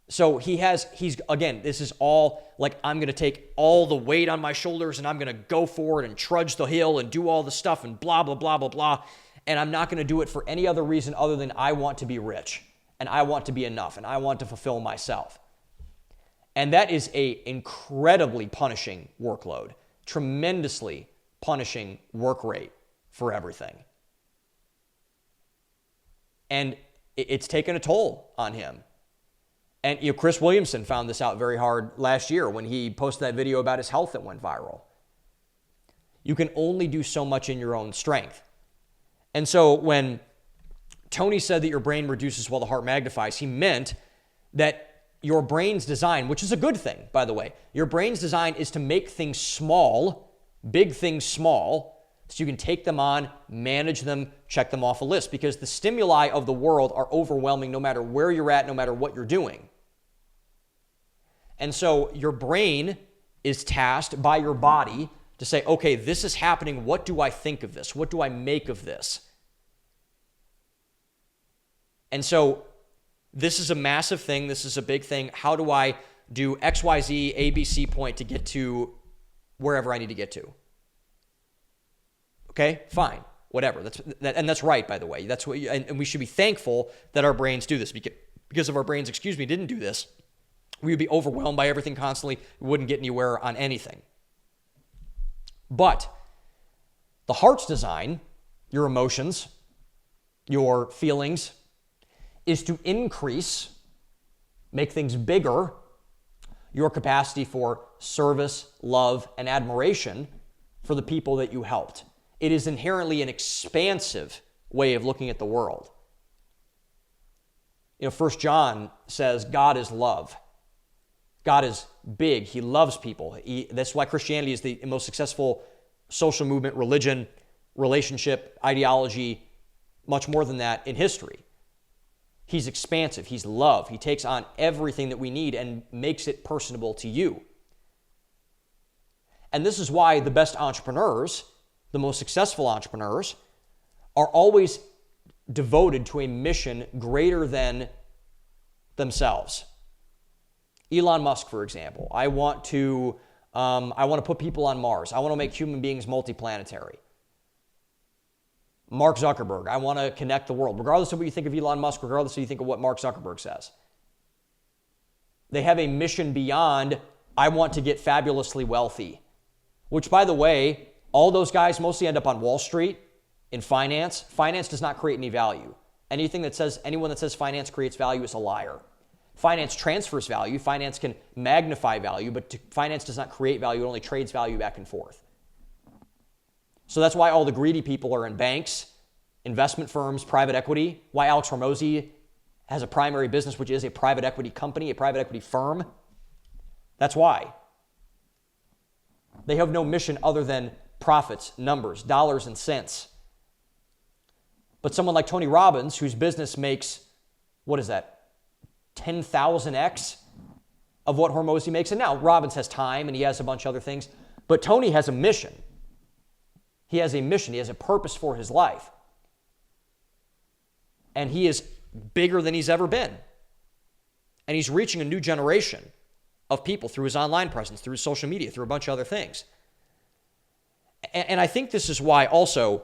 So he's again, this is all like, I'm going to take all the weight on my shoulders and I'm going to go forward and trudge the hill and do all the stuff and blah, blah, blah, blah, blah. And I'm not going to do it for any other reason other than I want to be rich and I want to be enough and I want to fulfill myself. And that is an incredibly punishing workload, tremendously punishing work rate for everything. And it's taken a toll on him. And Chris Williamson found this out very hard last year when he posted that video about his health that went viral. You can only do so much in your own strength. And so when Tony said that your brain reduces while the heart magnifies, he meant that your brain's design, which is a good thing, by the way, your brain's design is to make things small, big things small, so you can take them on, manage them, check them off a list, because the stimuli of the world are overwhelming no matter where you're at, no matter what you're doing. And so your brain is tasked by your body to say, okay, this is happening. What do I think of this? What do I make of this? And so this is a massive thing. This is a big thing. How do I do XYZ, ABC point to get to wherever I need to get to? Okay, fine, whatever. That's right, by the way. That's what, and we should be thankful that our brains do this, because if our brains, didn't do this, we would be overwhelmed by everything constantly. We wouldn't get anywhere on anything. But the heart's design, your emotions, your feelings, is to increase, make things bigger, your capacity for service, love, and admiration for the people that you helped. It is inherently an expansive way of looking at the world. 1 John says God is love. God is big. He loves people. That's why Christianity is the most successful social movement, religion, relationship, ideology, much more than that in history. He's expansive. He's love. He takes on everything that we need and makes it personable to you. And this is why the best entrepreneurs, the most successful entrepreneurs, are always devoted to a mission greater than themselves. Elon Musk, for example, I want to put people on Mars. I want to make human beings multiplanetary. Mark Zuckerberg, I want to connect the world. Regardless of what you think of Elon Musk, regardless of what you think of what Mark Zuckerberg says. They have a mission beyond, I want to get fabulously wealthy. Which, by the way, all those guys mostly end up on Wall Street in finance. Finance does not create any value. Anyone that says finance creates value is a liar. Finance transfers value. Finance can magnify value, but finance does not create value. It only trades value back and forth. So that's why all the greedy people are in banks, investment firms, private equity. Why Alex Hormozi has a primary business, which is a private equity company, a private equity firm. That's why. They have no mission other than profits, numbers, dollars and cents. But someone like Tony Robbins, whose business makes, 10,000x of what Hormozi makes. And now Robbins has time and he has a bunch of other things. But Tony has a mission. He has a mission. He has a purpose for his life. And he is bigger than he's ever been. And he's reaching a new generation of people through his online presence, through his social media, through a bunch of other things. And I think this is why also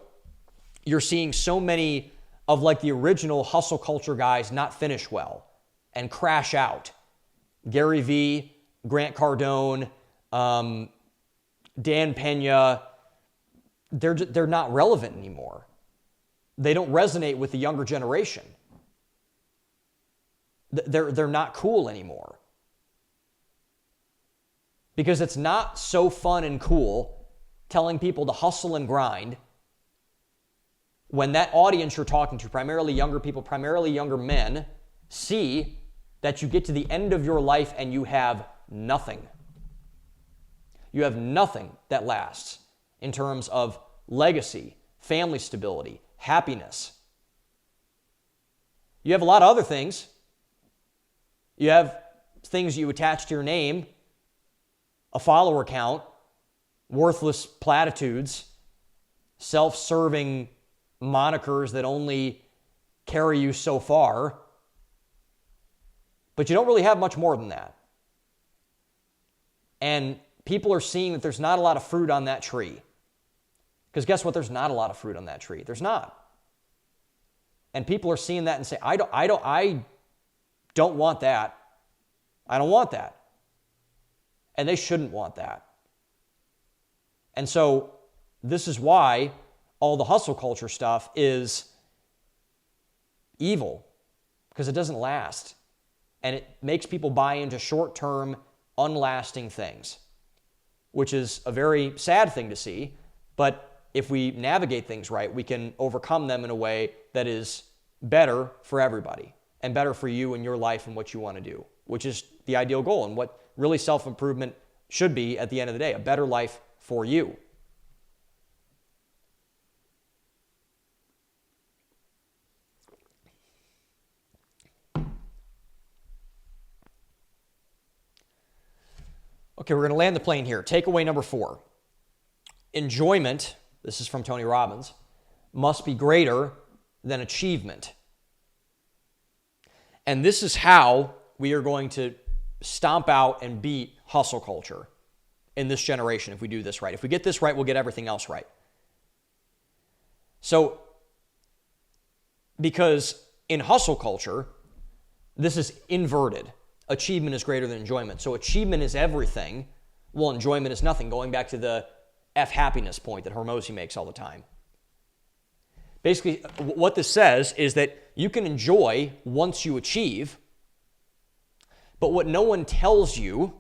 you're seeing so many of like the original hustle culture guys not finish well and crash out. Gary Vee, Grant Cardone, Dan Pena, they're not relevant anymore. They don't resonate with the younger generation. They're not cool anymore. Because it's not so fun and cool telling people to hustle and grind when that audience you're talking to, primarily younger people, primarily younger men, see that you get to the end of your life and you have nothing. You have nothing that lasts in terms of legacy, family stability, happiness. You have a lot of other things. You have things you attach to your name, a follower count, worthless platitudes, self-serving monikers that only carry you so far. But you don't really have much more than that. And people are seeing that there's not a lot of fruit on that tree. Because guess what? There's not a lot of fruit on that tree. There's not. And people are seeing that and say, I don't want that. I don't want that. And they shouldn't want that. And so this is why all the hustle culture stuff is evil, because it doesn't last. And it makes people buy into short-term, unlasting things, which is a very sad thing to see. But if we navigate things right, we can overcome them in a way that is better for everybody and better for you and your life and what you want to do, which is the ideal goal and what really self-improvement should be at the end of the day, a better life for you. Okay, we're going to land the plane here. Takeaway number 4. Enjoyment, this is from Tony Robbins, must be greater than achievement. And this is how we are going to stomp out and beat hustle culture in this generation if we do this right. If we get this right, we'll get everything else right. So, because in hustle culture, this is inverted. Achievement is greater than enjoyment. So achievement is everything. Well, enjoyment is nothing. Going back to the happiness point that Hormozi makes all the time. Basically, what this says is that you can enjoy once you achieve, but what no one tells you,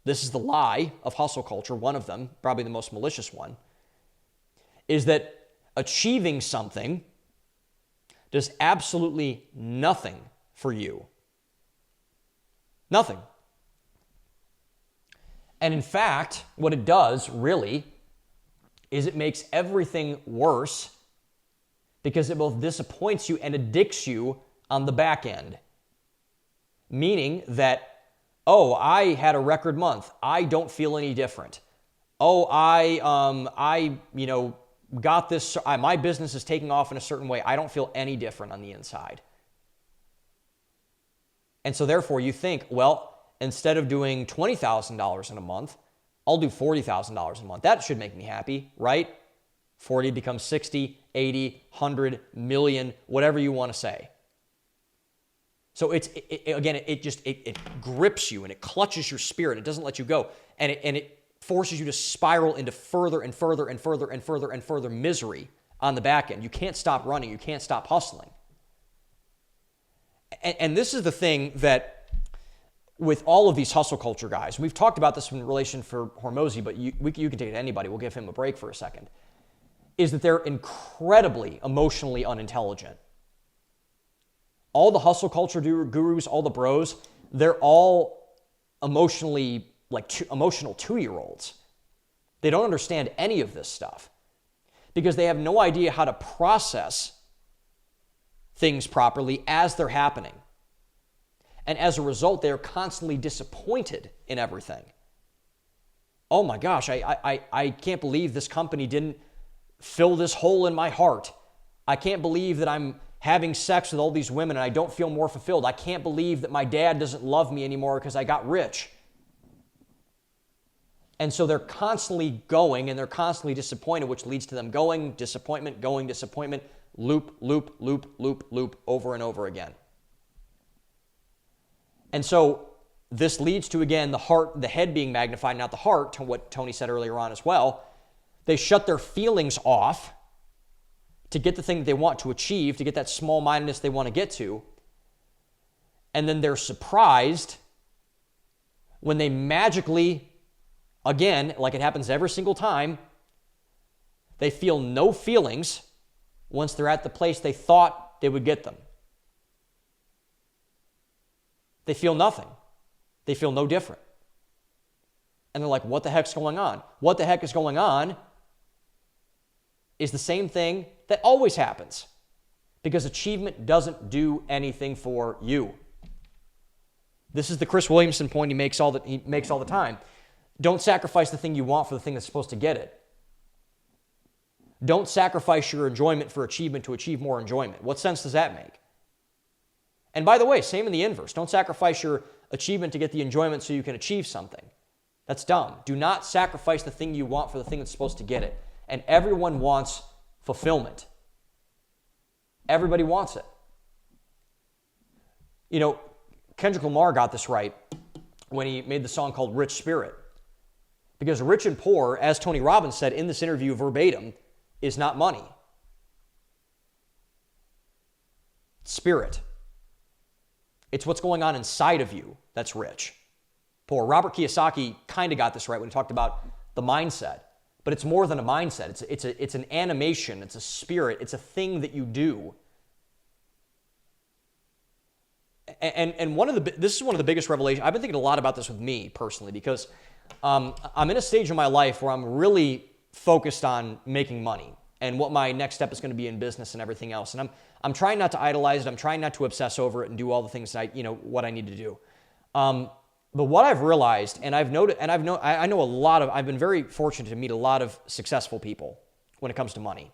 this is the lie of hustle culture, one of them, probably the most malicious one, is that achieving something does absolutely nothing for you. Nothing. And in fact, what it does really is it makes everything worse because it both disappoints you and addicts you on the back end. Meaning that, oh, I had a record month. I don't feel any different. oh, got this, my business is taking off in a certain way. I don't feel any different on the inside. And so therefore you think, well, instead of doing $20,000 in a month, I'll do $40,000 a month. That should make me happy, right? 40 becomes 60, 80, 100, million, whatever you want to say. So it grips you and it clutches your spirit. It doesn't let you go. And it forces you to spiral into further and further and further and further and further misery on the back end. You can't stop running. You can't stop hustling. And this is the thing that with all of these hustle culture guys, we've talked about this in relation for Hormozi, but you can take it to anybody. We'll give him a break for a second, is that they're incredibly emotionally unintelligent. All the hustle culture gurus, all the bros, they're all emotional 2-year-olds. They don't understand any of this stuff because they have no idea how to process things properly as they're happening. And as a result, they're constantly disappointed in everything. Oh my gosh, I can't believe this company didn't fill this hole in my heart. I can't believe that I'm having sex with all these women and I don't feel more fulfilled. I can't believe that my dad doesn't love me anymore because I got rich. And so they're constantly going and they're constantly disappointed, which leads to them going, disappointment, loop, loop, loop, loop, loop, over and over again. And so this leads to, again, the head being magnified, not the heart, to what Tony said earlier on as well. They shut their feelings off to get the thing that they want to achieve, to get that small-mindedness they want to get to. And then they're surprised when they magically, again, like it happens every single time, they feel no feelings once they're at the place they thought they would get them. They feel nothing. They feel no different. And they're like, what the heck's going on? What the heck is going on is the same thing that always happens, because achievement doesn't do anything for you. This is the Chris Williamson point he makes all the time. Don't sacrifice the thing you want for the thing that's supposed to get it. Don't sacrifice your enjoyment for achievement to achieve more enjoyment. What sense does that make? And by the way, same in the inverse. Don't sacrifice your achievement to get the enjoyment so you can achieve something. That's dumb. Do not sacrifice the thing you want for the thing that's supposed to get it. And everyone wants fulfillment. Everybody wants it. You know, Kendrick Lamar got this right when he made the song called Rich Spirit. Because rich and poor, as Tony Robbins said in this interview verbatim, is not money. It's spirit. It's what's going on inside of you that's rich. Poor. Robert Kiyosaki kind of got this right when he talked about the mindset. But it's more than a mindset. It's an animation. It's a spirit. It's a thing that you do. And this is one of the biggest revelations. I've been thinking a lot about this with me personally because I'm in a stage of my life where I'm really focused on making money and what my next step is going to be in business and everything else. And I'm trying not to idolize it. I'm trying not to obsess over it and do all the things that what I need to do. But what I've realized, and I've been very fortunate to meet a lot of successful people when it comes to money.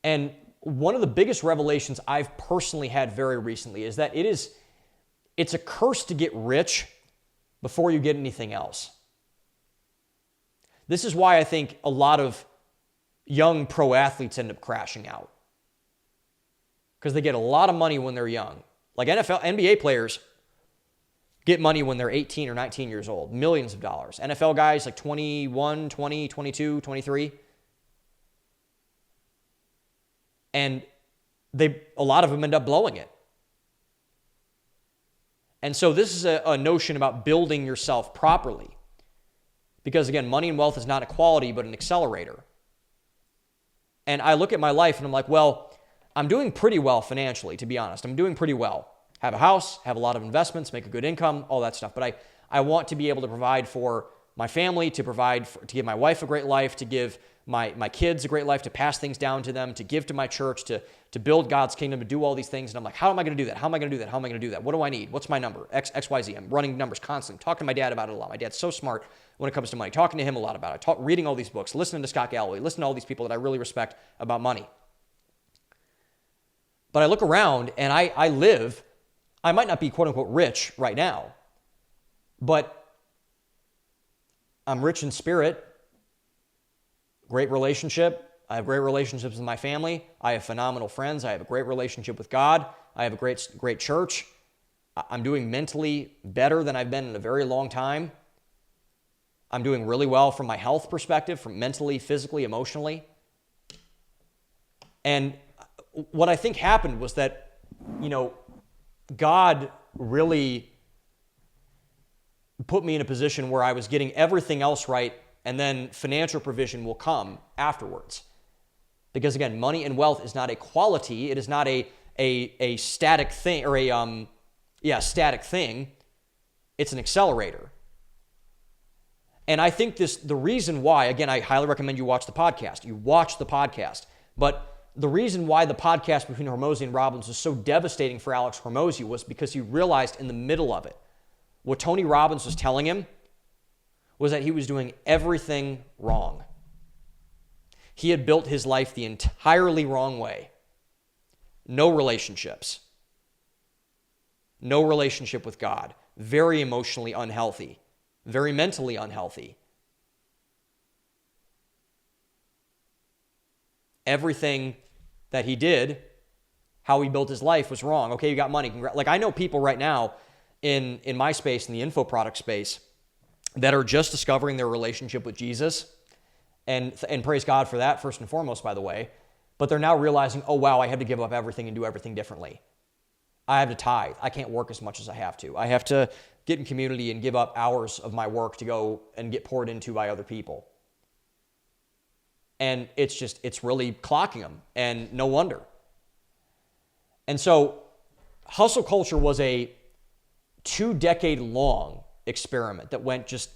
And one of the biggest revelations I've personally had very recently is that it's a curse to get rich before you get anything else. This is why I think a lot of young pro athletes end up crashing out. Because they get a lot of money when they're young. Like NBA players get money when they're 18 or 19 years old, millions of dollars. NFL guys like 21, 20, 22, 23. And a lot of them end up blowing it. And so this is a notion about building yourself properly. Because again, money and wealth is not equality, but an accelerator. And I look at my life and I'm like, well, I'm doing pretty well financially, to be honest. I'm doing pretty well. Have a house, have a lot of investments, make a good income, all that stuff. But I want to be able to provide for my family, to give my wife a great life, to give my kids a great life, to pass things down to them, to give to my church, to build God's kingdom, to do all these things. And I'm like, how am I going to do that? How am I going to do that? How am I going to do that? What do I need? What's my number? X, Y, Z. I'm running numbers constantly, talking to my dad about it a lot. My dad's so smart when it comes to money, talking to him a lot about it, reading all these books, listening to Scott Galloway, listening to all these people that I really respect about money. But I look around and I might not be quote unquote rich right now, but I'm rich in spirit, great relationship. I have great relationships with my family. I have phenomenal friends. I have a great relationship with God. I have a great church. I'm doing mentally better than I've been in a very long time. I'm doing really well from my health perspective, from mentally, physically, emotionally. And what I think happened was that, God really put me in a position where I was getting everything else right, and then financial provision will come afterwards. Because again, money and wealth is not a quality. It is not a static thing, or static thing. It's an accelerator. And I think the reason why, again, I highly recommend you watch the podcast. You watch the podcast. But the reason why the podcast between Hormozi and Robbins was so devastating for Alex Hormozi was because he realized in the middle of it, what Tony Robbins was telling him was that he was doing everything wrong. He had built his life the entirely wrong way. No relationships. No relationship with God. Very emotionally unhealthy. Very mentally unhealthy. Everything that he did, how he built his life, was wrong. Okay, you got money. Like, I know people right now in my space, in the info product space, that are just discovering their relationship with Jesus, and praise God for that, first and foremost, by the way. But they're now realizing, oh, wow, I have to give up everything and do everything differently. I have to tithe. I can't work as much as I have to. I have to get in community and give up hours of my work to go and get poured into by other people. And it's really clocking them, and no wonder. And so hustle culture was a 2-decade-long experiment that went just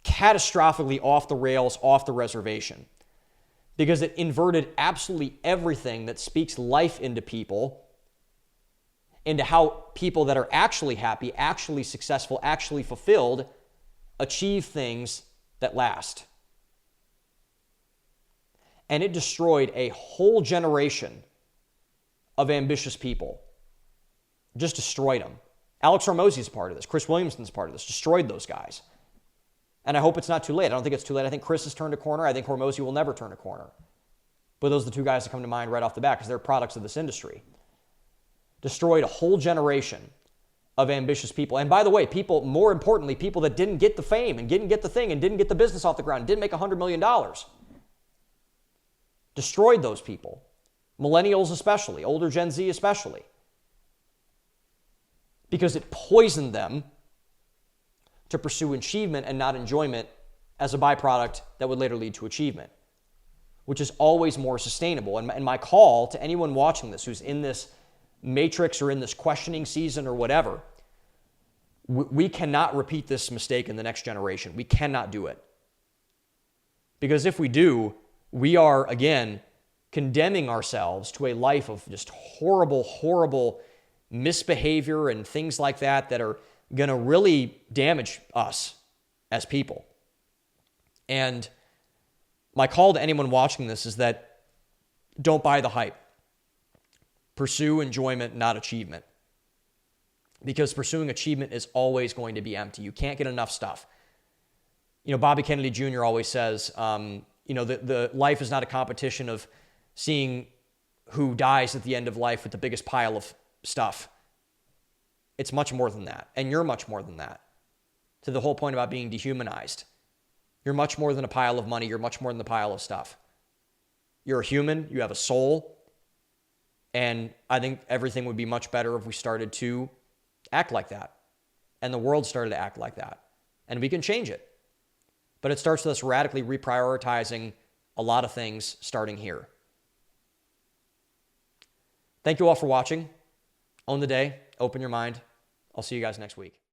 catastrophically off the rails, off the reservation, because it inverted absolutely everything that speaks life into people, into how people that are actually happy, actually successful, actually fulfilled, achieve things that last. And it destroyed a whole generation of ambitious people. Just destroyed them. Alex Hormozi is part of this. Chris Williamson's part of this. Destroyed those guys. And I hope it's not too late. I don't think it's too late. I think Chris has turned a corner. I think Hormozi will never turn a corner. But those are the two guys that come to mind right off the bat because they're products of this industry. Destroyed a whole generation of ambitious people. And by the way, people, more importantly, people that didn't get the fame and didn't get the thing and didn't get the business off the ground, didn't make $100 million. Destroyed those people. Millennials especially, older Gen Z especially. Because it poisoned them to pursue achievement and not enjoyment as a byproduct that would later lead to achievement, which is always more sustainable. And my call to anyone watching this who's in this matrix or in this questioning season or whatever, we cannot repeat this mistake in the next generation. We cannot do it. Because if we do, we are, again, condemning ourselves to a life of just horrible misbehavior and things like that that are going to really damage us as people. And my call to anyone watching this is that don't buy the hype. Pursue enjoyment, not achievement. Because pursuing achievement is always going to be empty. You can't get enough stuff. Bobby Kennedy Jr. always says, the life is not a competition of seeing who dies at the end of life with the biggest pile of stuff. It's much more than that. And you're much more than that. To the whole point about being dehumanized. You're much more than a pile of money. You're much more than a pile of stuff. You're a human. You have a soul. And I think everything would be much better if we started to act like that. And the world started to act like that. And we can change it. But it starts with us radically reprioritizing a lot of things starting here. Thank you all for watching. Own the day. Open your mind. I'll see you guys next week.